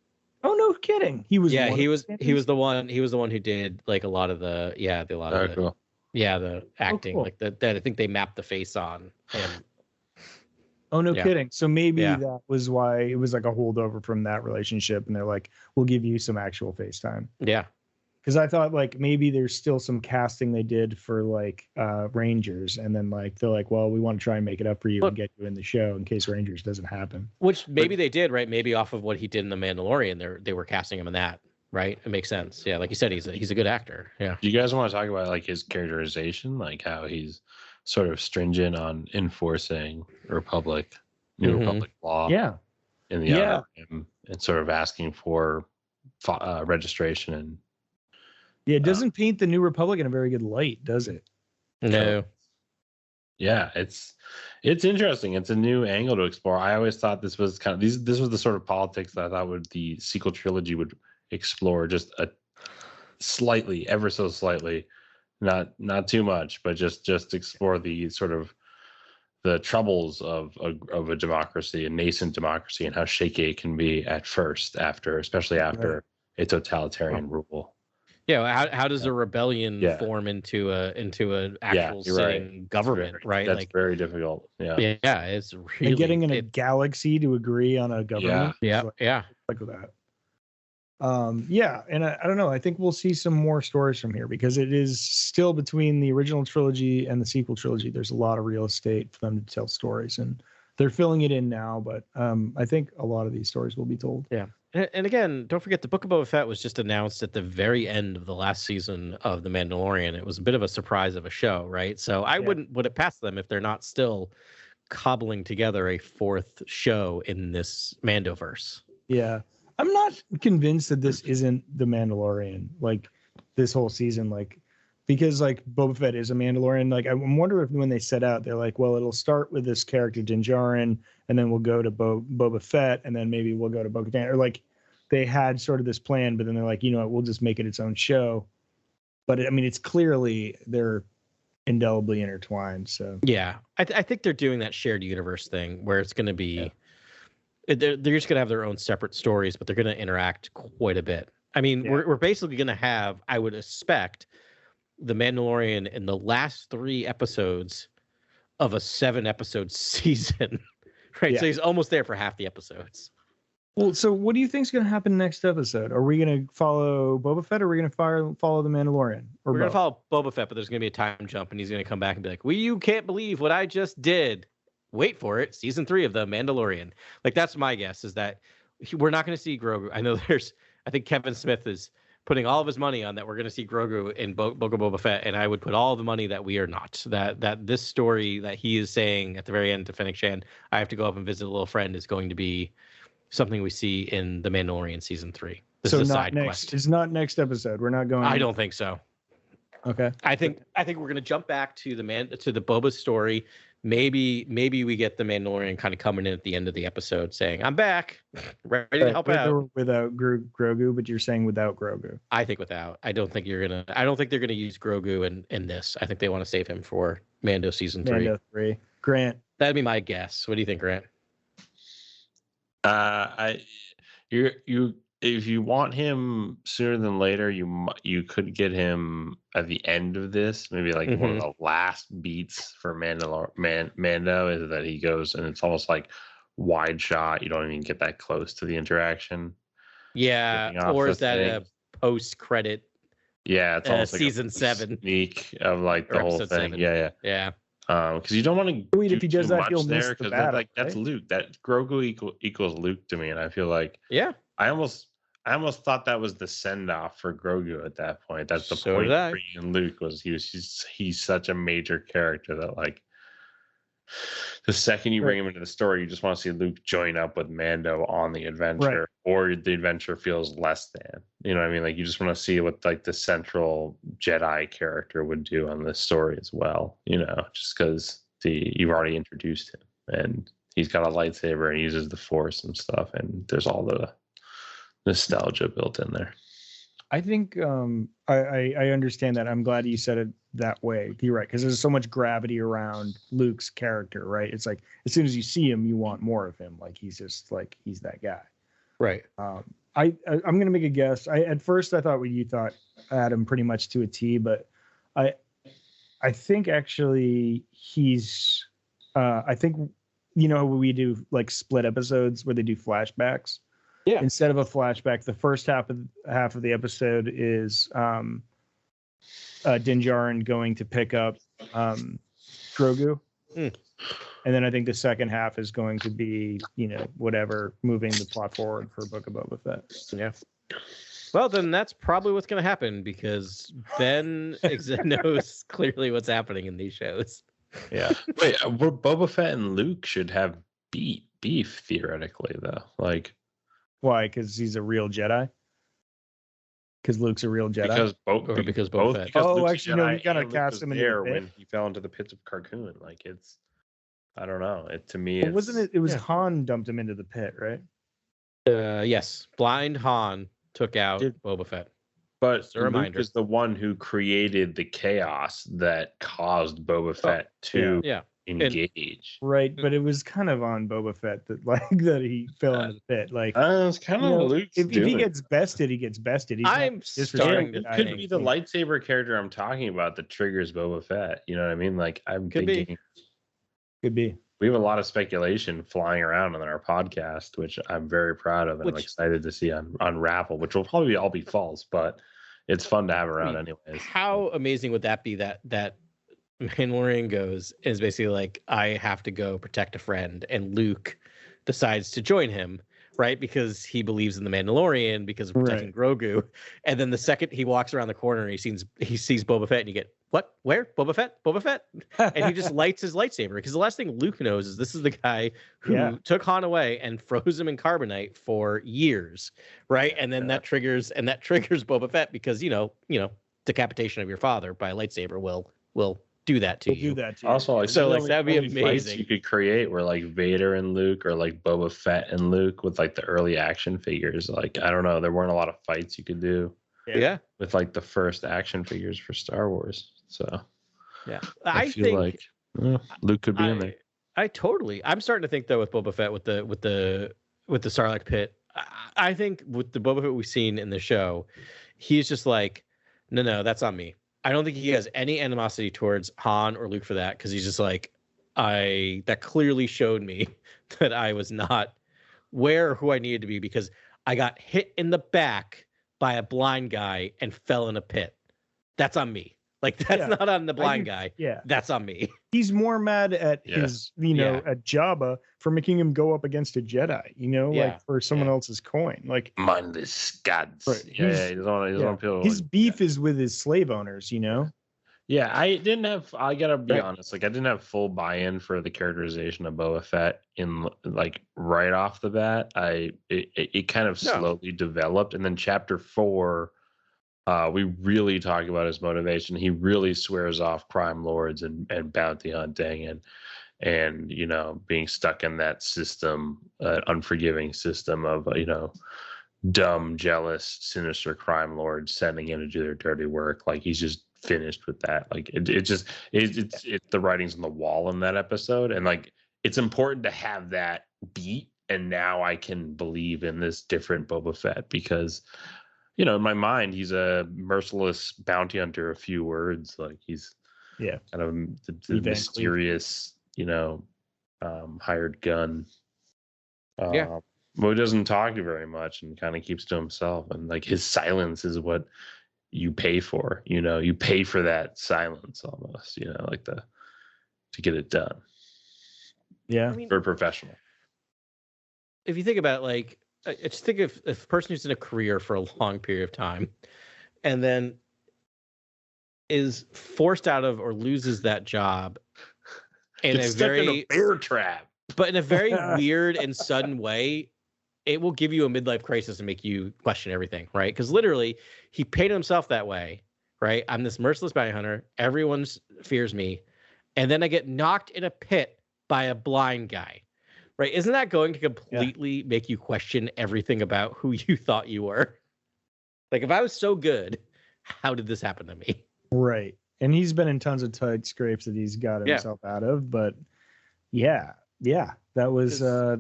Oh, no kidding. He was the one who did like a lot of the the acting, like that I think they mapped the face on him. Oh, no kidding. So maybe that was why it was like a holdover from that relationship. And they're like, we'll give you some actual FaceTime. Yeah. Because I thought like maybe there's still some casting they did for like Rangers. And then like they're like, well, we want to try and make it up for you and get you in the show in case Rangers doesn't happen. Which maybe they did, right? Maybe off of what he did in The Mandalorian, they were casting him in that, right? It makes sense. Yeah, like you said, he's a good actor. Yeah. Do you guys want to talk about like his characterization, like how he's sort of stringent on enforcing New Republic law? Yeah. In the Outer Rim, and sort of asking for registration and. Yeah, it doesn't paint the New Republic in a very good light, does it? No. Yeah, it's interesting. It's a new angle to explore. I always thought this was this was the sort of politics that I thought the sequel trilogy would explore just a slightly, ever so slightly, not too much, but just explore the sort of the troubles of a democracy, a nascent democracy, and how shaky it can be at first, especially after a totalitarian rule. Yeah, how does a rebellion form into an actual sitting government, right? That's very difficult. Yeah, it's really and getting in a galaxy to agree on a government. Yeah. Like that. And I don't know. I think we'll see some more stories from here because it is still between the original trilogy and the sequel trilogy. There's a lot of real estate for them to tell stories, and they're filling it in now. But I think a lot of these stories will be told. Yeah. And again, don't forget the Book of Boba Fett was just announced at the very end of the last season of The Mandalorian. It was a bit of a surprise of a show, right? So I wouldn't put it past them if they're not still cobbling together a fourth show in this Mandoverse. Yeah. I'm not convinced that this isn't The Mandalorian, like this whole season, like because like Boba Fett is a Mandalorian. Like I'm wondering if when they set out, they're like, well, it'll start with this character Din Djarin, and then we'll go to Boba Fett, and then maybe we'll go to Bo-Katan. Or like they had sort of this plan, but then they're like, you know what, we'll just make it its own show. But it's clearly they're indelibly intertwined. So yeah, I think they're doing that shared universe thing where it's going to be They're just going to have their own separate stories, but they're going to interact quite a bit. I mean, we're basically going to have, I would expect, the Mandalorian in the last 3 episodes of a 7-episode season, right? Yeah. So he's almost there for half the episodes. Well, so what do you think is going to happen next episode? Are we going to follow Boba Fett, or are we going to follow the Mandalorian? Or we're going to follow Boba Fett, but there's going to be a time jump, and he's going to come back and be like, "Well, you can't believe what I just did." Wait for it. Season 3 of the Mandalorian. Like, that's my guess, is that we're not going to see Grogu. I know I think Kevin Smith is putting all of his money on that we're going to see Grogu in Book of Boba Fett, and I would put all the money that we are not. That this story that he is saying at the very end to Fennec Shand, I have to go up and visit a little friend, is going to be something we see in the Mandalorian season 3. This is a side quest. It's not next episode. We're not going. I don't think so. Okay. I think we're going to jump back to the Boba story. Maybe we get the Mandalorian kind of coming in at the end of the episode saying, "I'm back, ready to help out." Without Grogu, but you're saying without Grogu. I think without. I don't think they're gonna use Grogu in this. I think they want to save him for Mando season 3. Mando 3. Grant. That'd be my guess. What do you think, Grant? If you want him sooner than later, you could get him at the end of this. Maybe like one of the last beats for Mando is that he goes, and it's almost like wide shot. You don't even get that close to the interaction. Yeah, or is that a post credit? Yeah, it's almost season like 7 sneak of like the whole thing. 7. Yeah. Because you don't want to do if he does too that, much he'll miss there, the because battle, like that's right? Luke. That Grogu equals Luke to me, and I feel like I almost thought that was the send off for Grogu at that point. That's the point for bringing Luke, was he's such a major character that like the second you bring him into the story, you just want to see Luke join up with Mando on the adventure, or the adventure feels less than. You know what I mean? Like, you just want to see what like the central Jedi character would do on this story as well. You know, just because you've already introduced him, and he's got a lightsaber and uses the Force and stuff, and there's all the nostalgia built in there. I think I understand that. I'm glad you said it that way. You're right, because there's so much gravity around Luke's character, right? It's like as soon as you see him, you want more of him. Like he's that guy, right? I'm gonna make a guess. At first I thought what you thought, Adam, pretty much to a T, but I think actually he's I think we do like split episodes where they do flashbacks. Yeah. Instead of a flashback, the first half of the episode is Din Djarin going to pick up Grogu, and then I think the second half is going to be whatever, moving the plot forward for Book of Boba Fett. Yeah. Well, then that's probably what's going to happen, because Ben knows clearly what's happening in these shows. Yeah. Wait, Boba Fett and Luke should have beef theoretically, though. Like. Why? Because he's a real Jedi? Because Luke's a real Jedi? Because Boba Fett. Oh, actually, no, you gotta cast him in there the pit. when he fell into the pits of Carcoon. Like, it's, I don't know. To me, wasn't it? It was Han dumped him into the pit, right? Yes. Blind Han took out Boba Fett. But Luke is the one who created the chaos that caused Boba Fett to engage. Right, but it was kind of on Boba Fett that he fell into the pit. Like, it's kind of Luke's if he gets bested, he gets bested. I'm starting to think be the lightsaber character I'm talking about that triggers Boba Fett. You know what I mean? Like, I'm thinking could be. We have a lot of speculation flying around on our podcast, which I'm very proud of, and I'm excited to see unravel, which will probably all be false, but it's fun to have around anyways. How amazing would that be that Mandalorian goes is basically like, I have to go protect a friend, and Luke decides to join him, right? Because he believes in the Mandalorian because of protecting Grogu. And then the second he walks around the corner and he sees Boba Fett, and you get, what? Where? Boba Fett? And he just lights his lightsaber, because the last thing Luke knows is this is the guy who took Han away and froze him in carbonite for years, right? And then that triggers Boba Fett, because decapitation of your father by a lightsaber will do that to you. Also, like, so like that'd be amazing. You could create where like Vader and Luke, or like Boba Fett and Luke with like the early action figures. Like, I don't know, there weren't a lot of fights you could do. Yeah. With like the first action figures for Star Wars. So yeah, I feel like Luke could be in there. I'm starting to think though with Boba Fett with the with the Sarlacc pit. I think with the Boba Fett we've seen in the show, he's just like, no, that's on me. I don't think he has any animosity towards Han or Luke for that, because he's just like, that clearly showed me that I was not where or who I needed to be, because I got hit in the back by a blind guy and fell in a pit. That's on me. Like, that's not on the blind guy. Yeah. That's on me. He's more mad at his, at Jabba for making him go up against a Jedi, like for someone else's coin. Like, mindless gods. Right. He doesn't want people. His beef is with his slave owners, Yeah, I gotta be honest, like I didn't have full buy-in for the characterization of Boba Fett in like right off the bat. It kind of slowly developed, and then chapter 4, we really talk about his motivation. He really swears off crime lords and bounty hunting and being stuck in that system, unforgiving system of dumb, jealous, sinister crime lords sending him to do their dirty work. Like, he's just finished with that. Like, it's the writing's on the wall in that episode, and like it's important to have that beat. And now I can believe in this different Boba Fett, because in my mind he's a merciless bounty hunter, a few words. Like, he's kind of the mysterious hired gun. But he doesn't talk to very much and kind of keeps to himself, and like his silence is what you pay for. You pay for that silence almost, like to get it done. Yeah. I mean, for a professional. If you think about it, like, I just think if a person who's in a career for a long period of time and then is forced out of or loses that job in Gets a stuck very in a bear trap, but in a very weird and sudden way, it will give you a midlife crisis and make you question everything, right? Because literally, he painted himself that way, right? I'm this merciless bounty hunter. Everyone fears me. And then I get knocked in a pit by a blind guy, right? Isn't that going to completely make you question everything about who you thought you were? Like, if I was so good, how did this happen to me? Right. And he's been in tons of tight scrapes that he's got himself out of. But that was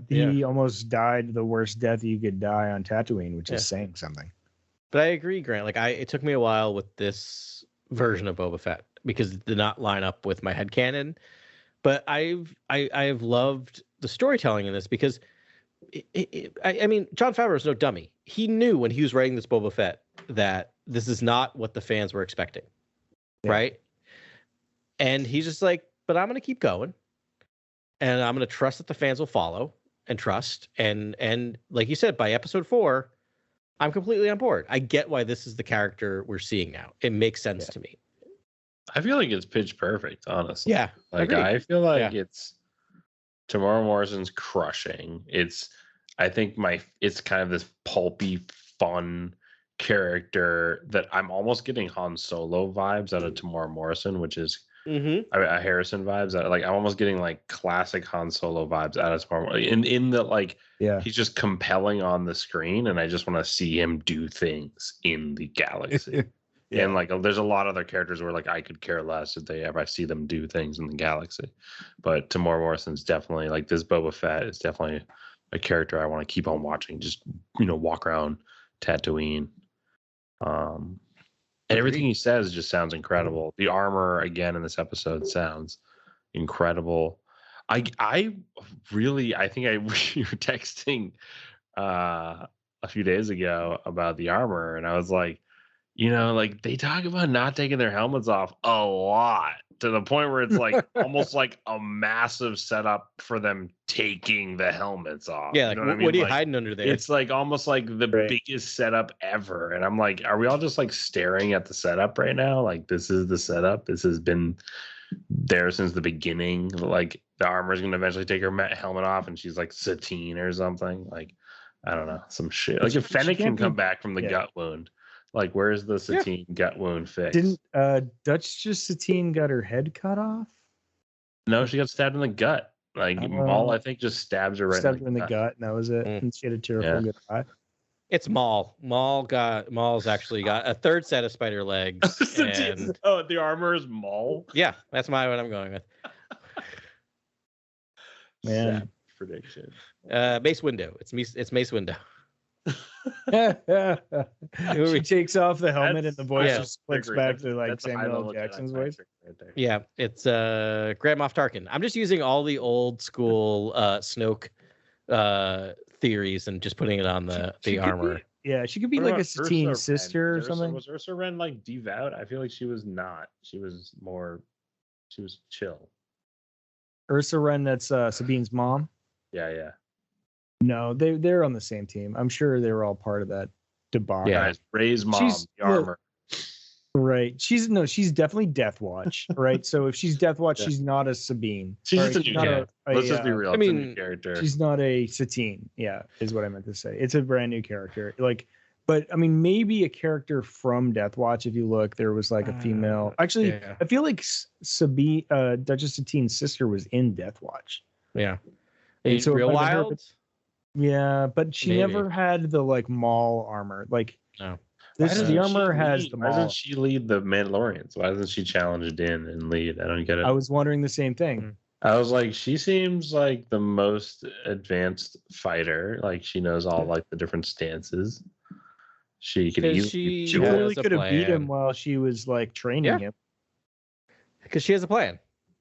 he almost died the worst death you could die on Tatooine, which is saying something. But I agree, Grant. Like, it took me a while with this version of Boba Fett because it did not line up with my headcanon. But I've loved the storytelling in this, because I mean, Jon Favreau is no dummy. He knew when he was writing this Boba Fett that this is not what the fans were expecting, right? And he's just like, but I'm going to keep going, and I'm going to trust that the fans will follow and trust. And like you said, by episode 4, I'm completely on board. I get why this is the character we're seeing now. It makes sense to me. I feel like it's pitch perfect, honestly. Yeah. Like, I feel like it's Tamara Morrison's crushing. I think it's kind of this pulpy, fun character that I'm almost getting Han Solo vibes out of Tamara Morrison, which is Harrison vibes. Like, I'm almost getting like classic Han Solo vibes out of Tamara Morrison. In the like, he's just compelling on the screen, and I just want to see him do things in the galaxy. And like, there's a lot of other characters where like I could care less if I see them do things in the galaxy. But Tamora Morrison's definitely, like, this Boba Fett is definitely a character I want to keep on watching. Just walk around Tatooine. And everything he says just sounds incredible. The armor again in this episode sounds incredible. I think you were texting a few days ago about the armor, and I was like, like, they talk about not taking their helmets off a lot, to the point where it's like almost like a massive setup for them taking the helmets off. Yeah, like, what are you hiding under there? It's like almost like the biggest setup ever. And I'm like, are we all just like staring at the setup right now? Like, this is the setup. This has been there since the beginning. Like, the armor is going to eventually take her helmet off, and she's like Satine or something. Like, I don't know, some shit. Like, if Fennec can come back from the gut wound, like, where's the Satine gut wound fix? Didn't Duchess Satine got her head cut off? No, she got stabbed in the gut. Like, Maul, I think, just stabs her in the gut, and that was it. And she had a tearful goodbye. It's Maul. Maul's actually got a third set of spider legs. And... Oh, the armor is Maul? Yeah, that's what I'm going with. Man. Sad prediction. Mace Windu. It's Mace Windu. She takes off the helmet and the voice yeah. just flicks back to like Samuel L. Jackson's voice. Right there. Yeah, it's Grand Moff Tarkin. I'm just using all the old school Snoke theories and just putting it on the armor. She could be like a Satine sister or something. Was Ursa Wren like devout? I feel like she was not. She was chill. Ursa Wren, that's Sabine's mom. Yeah. No, they're on the same team. I'm sure they were all part of that debacle. Yeah, Rey's mom, the armor. Right. She's definitely Death Watch, right? So if she's Death Watch, she's not a Sabine. She's just a new character. Let's just be real. I mean, a new character. She's not a Satine. Yeah, is what I meant to say. It's a brand new character. But I mean, maybe a character from Death Watch. If you look, there was like a female. Actually, I feel like Sabine, Duchess Satine's sister, was in Death Watch. Yeah. So Real Wild. Yeah, but she never had the like Maul armor. Like no. The armor has the Maul. Why doesn't she lead the Mandalorians? Why doesn't she challenge Din and lead? I don't get it. I was wondering the same thing. I was like, she seems like the most advanced fighter. Like she knows all like the different stances. She could easily. She really could have beat him while she was like training him. Because she has a plan.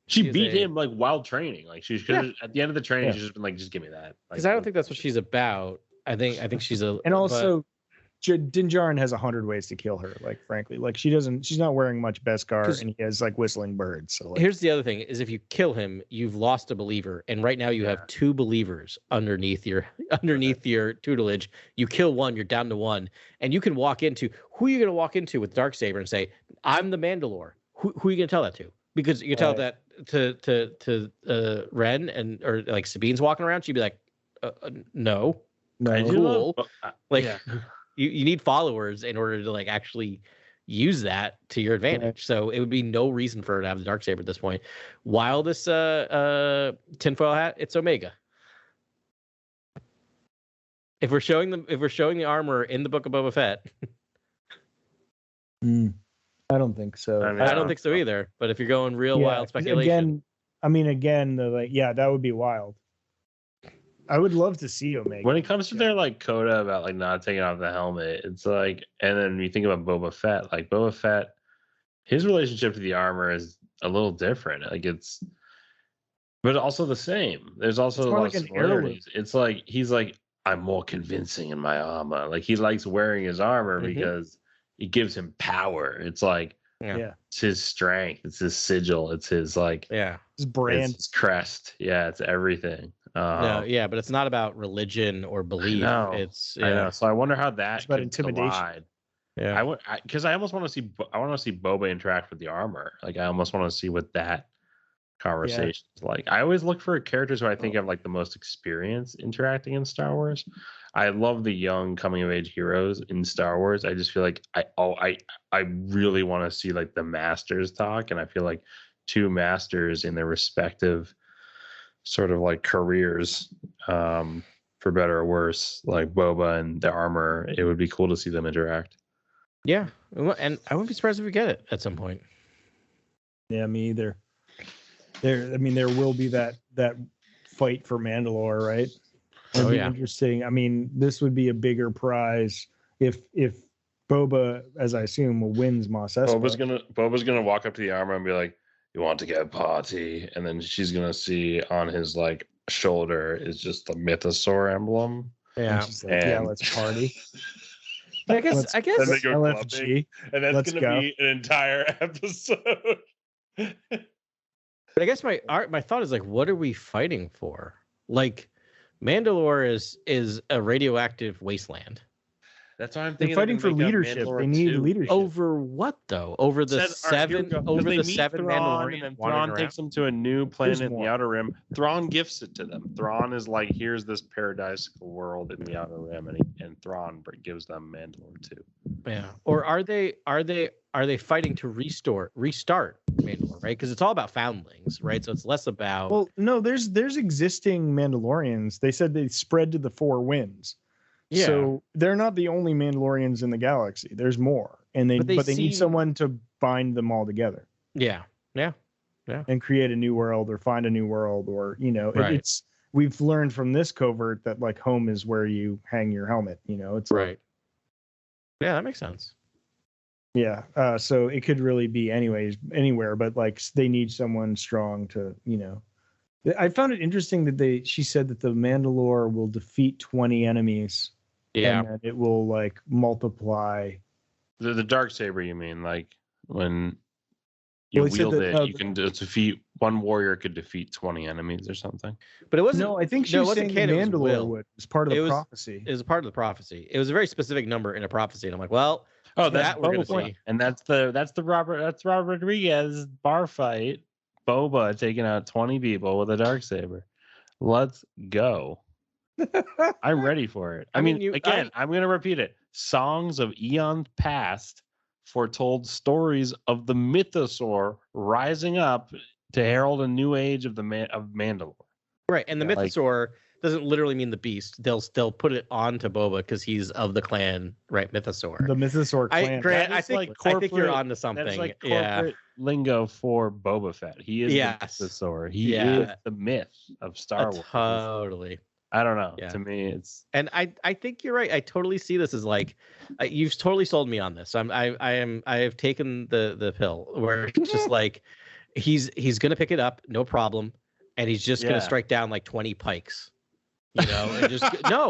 She beat him like while training. Like she's at the end of the training, she's just been like, just give me that. Because I don't think that's what she's about. I think she's a. And also, Din Djarin has 100 ways to kill her. Like frankly, like she's not wearing much Beskar, and he has like whistling birds. So here's the other thing: is if you kill him, you've lost a believer, and right now you have 2 believers underneath your tutelage. You kill one, you're down to 1, and you can walk into who are you going to walk into with Darksaber and say, "I'm the Mandalore." Who are you going to tell that to? Because you can tell that to Ren or like Sabine's walking around, she'd be like, no, cool. You need followers in order to like actually use that to your advantage. Right. So it would be no reason for her to have the Darksaber at this point. While this tinfoil hat, it's Omega. If we're showing the armor in the Book of Boba Fett. I don't think so. I don't think so either. But if you're going wild speculation, that would be wild. I would love to see Omega. When it comes to their like coda about like not taking off the helmet, it's like, and then you think about Boba Fett, like Boba Fett, his relationship to the armor is a little different. Like but also the same. There's also a lot of similarities. It's like he's like, I'm more convincing in my armor. Like he likes wearing his armor because it gives him power. It's like, it's his strength. It's his sigil. It's his like, his brand, it's his crest. Yeah, it's everything. But it's not about religion or belief. It's I know. So I wonder how that could intimidation. Collide. Yeah, because I almost want to see. I want to see Boba interact with the armor. Like I almost want to see what that conversation is like. I always look for characters who I think have like the most experience interacting in Star Wars. I love the young coming of age heroes in Star Wars. I just feel like I really want to see like the masters talk, and I feel like 2 masters in their respective sort of like careers, for better or worse, like Boba and the armor. It would be cool to see them interact. Yeah, and I wouldn't be surprised if we get it at some point. Yeah, me either. There will be that fight for Mandalore, right? It'd be interesting. I mean, this would be a bigger prize if Boba, as I assume, wins Mos Espa. Boba's gonna walk up to the armor and be like, "You want to get a party?" And then she's gonna see on his like shoulder is just the Mythosaur emblem. Yeah, like, let's party. I guess LFG, and that's gonna be an entire episode. But I guess my thought is like, what are we fighting for? Like, Mandalore is a radioactive wasteland. That's why I'm thinking. They're fighting for leadership. They need leadership. Over what though? Over the seven Mandalorians. And Thrawn takes them to a new planet in the Outer Rim. Thrawn gifts it to them. Thrawn is like, here's this paradisical world in the Outer Rim, and Thrawn gives them Mandalore too. Yeah. Or are they fighting to restart Mandalore, right? Because it's all about foundlings, right? So it's less about. Well, no, there's existing Mandalorians. They said they spread to the 4 winds. Yeah. So they're not the only Mandalorians in the galaxy. There's more, and they need someone to bind them all together. Yeah. And create a new world, or find a new world, or right. It's we've learned from this covert that like home is where you hang your helmet. You know, it's right. Yeah, that makes sense. Yeah. So it could really be anywhere, but like they need someone strong to, you know. I found it interesting that she said that the Mandalore will defeat 20 enemies. Yeah. And that it will like multiply. The dark saber, you mean? Like when you wield it, you can defeat one warrior could defeat 20 enemies or something. But it wasn't. No, I think she was saying the Mandalore would. It was part of the prophecy. It was a part of the prophecy. It was a very specific number in a prophecy, and I'm like, well, that's we're gonna see. And that's Robert Rodriguez bar fight. Boba taking out 20 people with a dark saber. Let's go. I'm ready for it. I'm going to repeat it. Songs of eons past foretold stories of the mythosaur rising up to herald a new age of Mandalore. Right, and the mythosaur doesn't literally mean the beast. They'll put it onto Boba because he's of the clan, right? Mythosaur. The mythosaur clan. Grant, I think you're onto something. That's like corporate lingo for Boba Fett. He is the mythosaur. He is the myth of Star Wars. Totally. I don't know. Yeah. To me, it's. And I think you're right. I totally see this as like, you've totally sold me on this. I have taken the pill where it's just like, he's gonna pick it up, no problem, and he's just gonna strike down like 20 pikes. You know, and just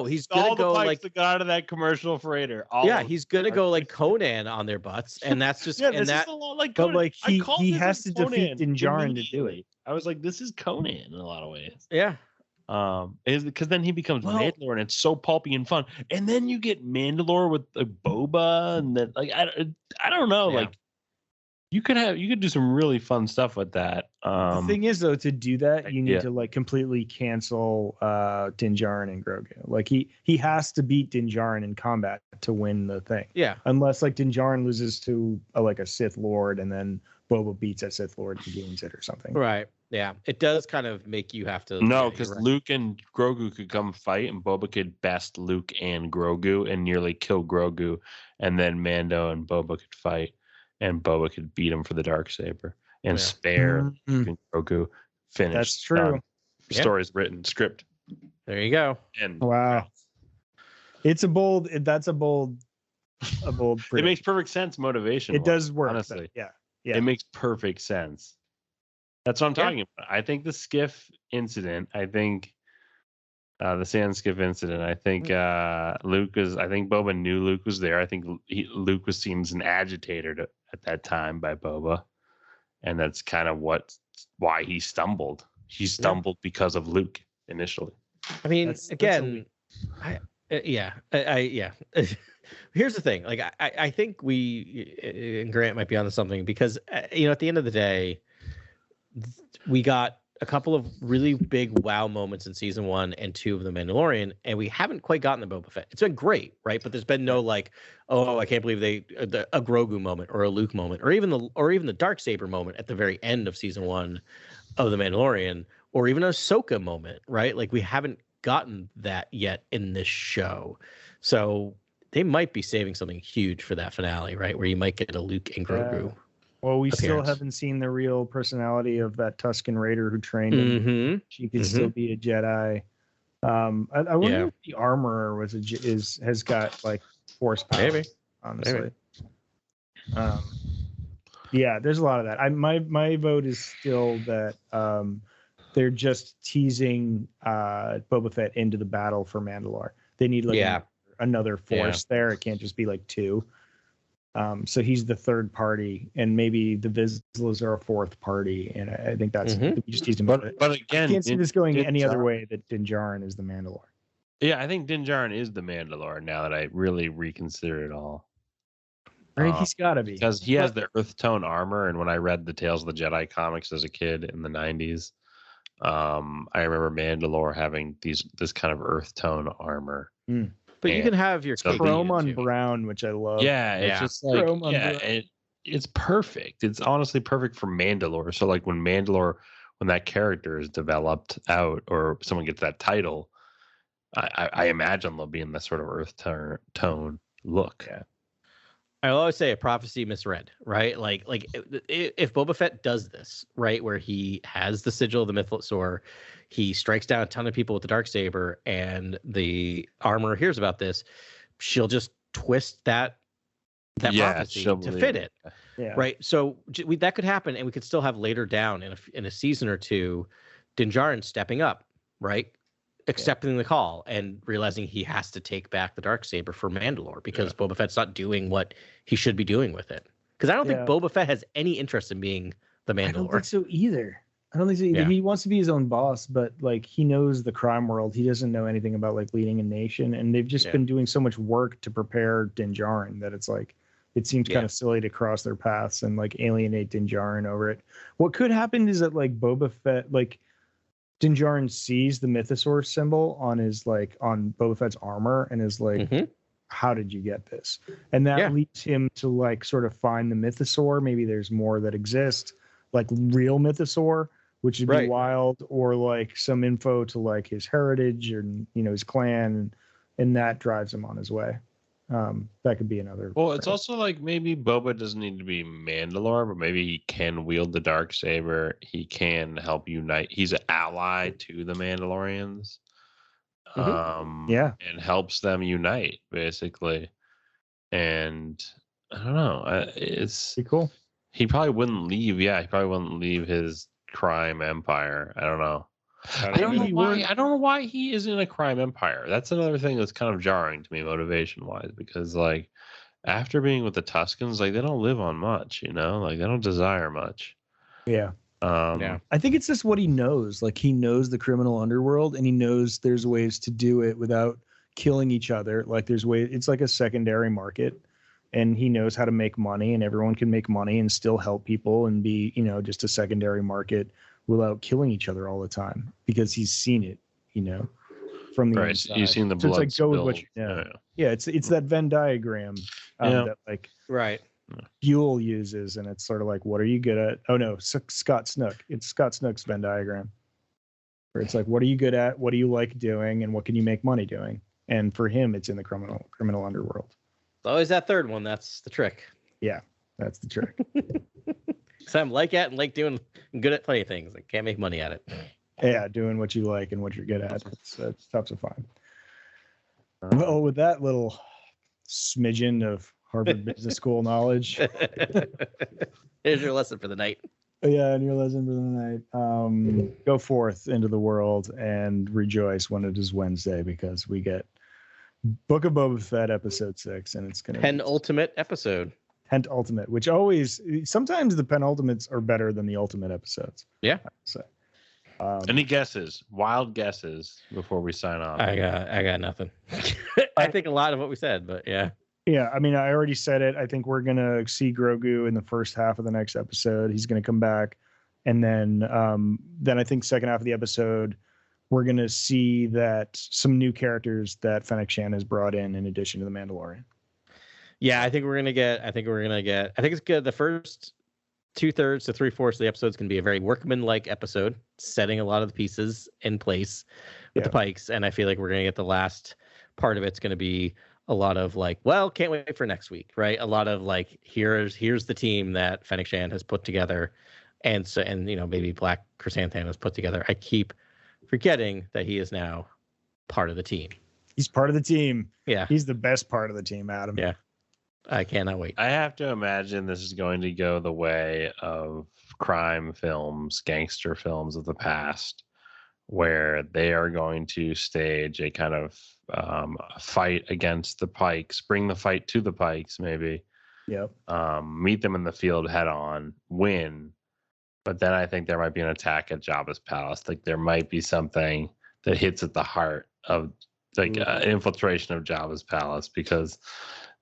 he's gonna go like the guy to that commercial freighter. He's gonna go like Conan on their butts, and that's just this is a lot like Conan. But like he has to defeat Din Djarin to do it. I was like, this is Conan in a lot of ways. Yeah. Is because then he becomes Mandalore and it's so pulpy and fun, and then you get Mandalore with Boba, and then like I don't know, like you could do some really fun stuff with that. The thing is though, to do that you need to like completely cancel Din Djarin and Grogu. Like he has to beat Din Djarin in combat to win the thing. Yeah, unless like Din Djarin loses to a Sith Lord and then Boba beats that Sith Lord and gains it or something. Right. Yeah, it does kind of make you have to. No, because Luke and Grogu could come fight, and Boba could best Luke and Grogu and nearly kill Grogu, and then Mando and Boba could fight, and Boba could beat him for the darksaber and spare Luke and Grogu. Finish. That's true. Story's written, script. There you go. And wow, it's a bold. That's a bold. It makes perfect sense. Motivation. It does work. Honestly, yeah. It makes perfect sense. That's what I'm talking about. I think the skiff incident. I think the sand skiff incident. I think Luke was. I think Boba knew Luke was there. I think Luke was seen as an agitator at that time by Boba, and that's kind of why he stumbled. He stumbled because of Luke initially. I mean, again, Here's the thing. Like, I think we and Grant might be onto something because at the end of the day, we got a couple of really big wow moments in season 1 and 2 of The Mandalorian, and we haven't quite gotten the Boba Fett. It's been great, right? But there's been no like, oh, I can't believe a Grogu moment or a Luke moment, or even the Darksaber moment at the very end of season 1 of The Mandalorian, or even a Ahsoka moment, right? Like we haven't gotten that yet in this show, so they might be saving something huge for that finale, right? Where you might get a Luke and Grogu. Well, we still haven't seen the real personality of that Tusken Raider who trained him. She could still be a Jedi. I wonder if the armorer has got like force power. Maybe, honestly. Maybe. There's a lot of that. My vote is still that they're just teasing Boba Fett into the battle for Mandalore. They need another force there. It can't just be like 2. So he's the third party, and maybe the Vizslas are a fourth party, and I think that's we just teased him. But again, I can't see this going any other way that Din Djarin is the Mandalore. Yeah, I think Din Djarin is the Mandalore now that I really reconsider it all. Right, he's got to be because he has the earth tone armor, and when I read the Tales of the Jedi comics as a kid in the 90s, I remember Mandalore having this kind of earth tone armor. But you can have your chrome on brown, which I love. Yeah, it's just like it's perfect. It's honestly perfect for Mandalore. So like when that character is developed out, or someone gets that title, I imagine they'll be in that sort of earth tone look. Yeah. I always say a prophecy misread, right? Like if Boba Fett does this, right, where he has the sigil of the Mythosaur, he strikes down a ton of people with the Darksaber, and the armor hears about this, she'll just twist that prophecy to fit it, right? So that could happen, and we could still have later down in a season or two, Din Djarin stepping up, right? Accepting the call and realizing he has to take back the Darksaber for Mandalore because Boba Fett's not doing what he should be doing with it. Because I don't think Boba Fett has any interest in being the Mandalore. I don't think so either. Yeah. He wants to be his own boss, but like he knows the crime world. He doesn't know anything about like leading a nation, and they've just been doing so much work to prepare Din Djarin that it's like it seems kind of silly to cross their paths and like alienate Din Djarin over it. What could happen is that like Boba Fett, like Din Djarin sees the Mythosaur symbol on Boba Fett's armor and is like, how did you get this? And that leads him to like sort of find the Mythosaur. Maybe there's more that exist, like real Mythosaur, which would be wild, or like some info to like his heritage and, you know, his clan, and that drives him on his way. That could be another. Well, it's also like maybe Boba doesn't need to be Mandalore, but maybe he can wield the Darksaber. He can help unite. He's an ally to the Mandalorians. And helps them unite basically. And I don't know. It's pretty cool. He probably wouldn't leave. Yeah, he probably wouldn't leave his crime empire. I don't know. I don't know why he is in a crime empire. That's another thing that's kind of jarring to me, motivation wise, because like after being with the Tuscans, like they don't live on much, you know, like they don't desire much. Yeah. I think it's just what he knows. Like he knows the criminal underworld, and he knows there's ways to do it without killing each other. Like there's ways. It's like a secondary market, and he knows how to make money, and everyone can make money and still help people and be, you know, just a secondary market without killing each other all the time, because he's seen it, you know, from the inside. You've seen the blood. So it's like go with what you know. Yeah, it's that Venn diagram that like Buell uses, and it's sort of like, what are you good at? Oh no, Scott Snook. It's Scott Snook's Venn diagram, where it's like, what are you good at? What do you like doing? And what can you make money doing? And for him, it's in the criminal underworld. It's always that third one. That's the trick. Yeah, that's the trick. So I'm like doing, I'm good at plenty of things. I can't make money at it. Yeah, doing what you like and what you're good at. It's tough to find. Well, with that little smidgen of Harvard Business School knowledge. Here's your lesson for the night. Yeah, and your lesson for the night. Go forth into the world and rejoice when it is Wednesday, because we get Book of Boba Fett episode 6, and it's going to penultimate episode. Penultimate, which sometimes the penultimates are better than the ultimate episodes. Yeah. So, any guesses? Wild guesses before we sign off? I got nothing. I think a lot of what we said, but yeah. Yeah, I mean, I already said it. I think we're gonna see Grogu in the first half of the next episode. He's gonna come back, and then I think second half of the episode, we're gonna see that some new characters that Fennec Shand has brought in addition to the Mandalorian. Yeah, I think it's good. The first 2/3 to 3/4 of the episode is going to be a very workman-like episode, setting a lot of the pieces in place with the Pikes. And I feel like we're going to get the last part of it's going to be a lot of like, well, can't wait for next week, right? A lot of like, here's the team that Fennec Shand has put together, and you know, maybe Black Chrysanthemum has put together. I keep forgetting that he is now part of the team. He's part of the team. Yeah, he's the best part of the team, Adam. Yeah. I cannot wait. I have to imagine this is going to go the way of crime films, gangster films of the past, where they are going to stage a kind of fight against the Pikes, bring the fight to the Pikes, maybe. Yep. Meet them in the field head on, win. But then I think there might be an attack at Jabba's palace. Like there might be something that hits at the heart of like infiltration of Jabba's palace, because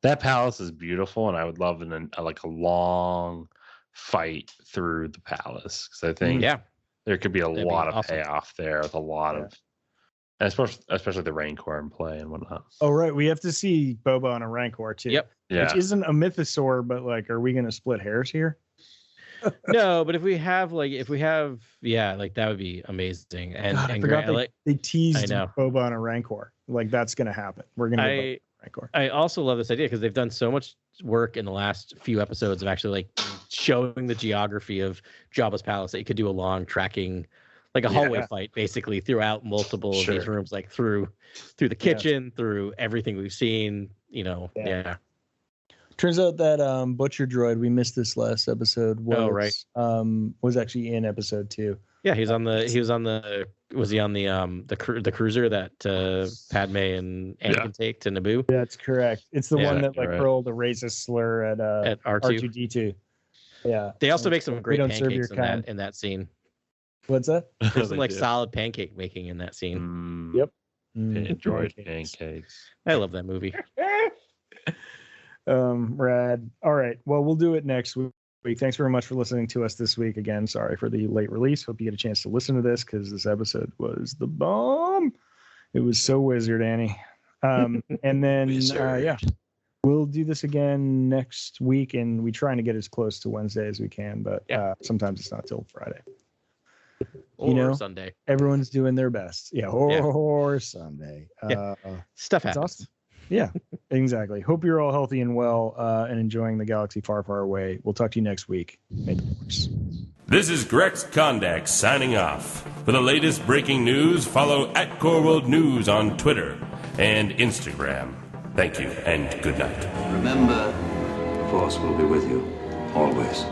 that palace is beautiful, and I would love a long fight through the palace, because I think there could be a lot of payoff there with a lot of, especially the Rancor in play and whatnot. Oh right, we have to see Boba on a Rancor too. Yep. Yeah. Which isn't a mythosaur, but like, are we going to split hairs here? No, but if we have, that would be amazing. And God, I forgot they teased Boba on a Rancor. Like that's going to happen. We're going to. Rancor. I also love this idea because they've done so much work in the last few episodes of actually like showing the geography of Jabba's palace that you could do a long tracking, like a hallway fight basically throughout multiple of these rooms, like through the kitchen, through everything we've seen, you know. Yeah. Turns out that Butcher Droid, we missed this last episode, was actually in episode 2. Yeah, was he on the cruiser that Padme and Anakin take to Naboo? That's correct. It's the one that hurled a racist slur at R2D2. Yeah. They also make some great pancakes in that scene. What's that? There's some solid pancake making in that scene. Yep. Droid pancakes. I love that movie. Rad. All right. Well, we'll do it next week. Thanks very much for listening to us this week. Again, sorry for the late release. Hope you get a chance to listen to this because this episode was the bomb. It was so wizard, Annie. And then, we'll do this again next week, and we trying to get as close to Wednesday as we can, but sometimes it's not till Friday. Or Sunday. Everyone's doing their best. Or Sunday. Stuff happens. Awesome. Yeah, exactly. Hope you're all healthy and well and enjoying the galaxy far, far away. We'll talk to you next week. May the Force. This is Grex Kondak signing off. For the latest breaking news, follow @CoreWorldNews on Twitter and Instagram. Thank you and good night. Remember, the Force will be with you always.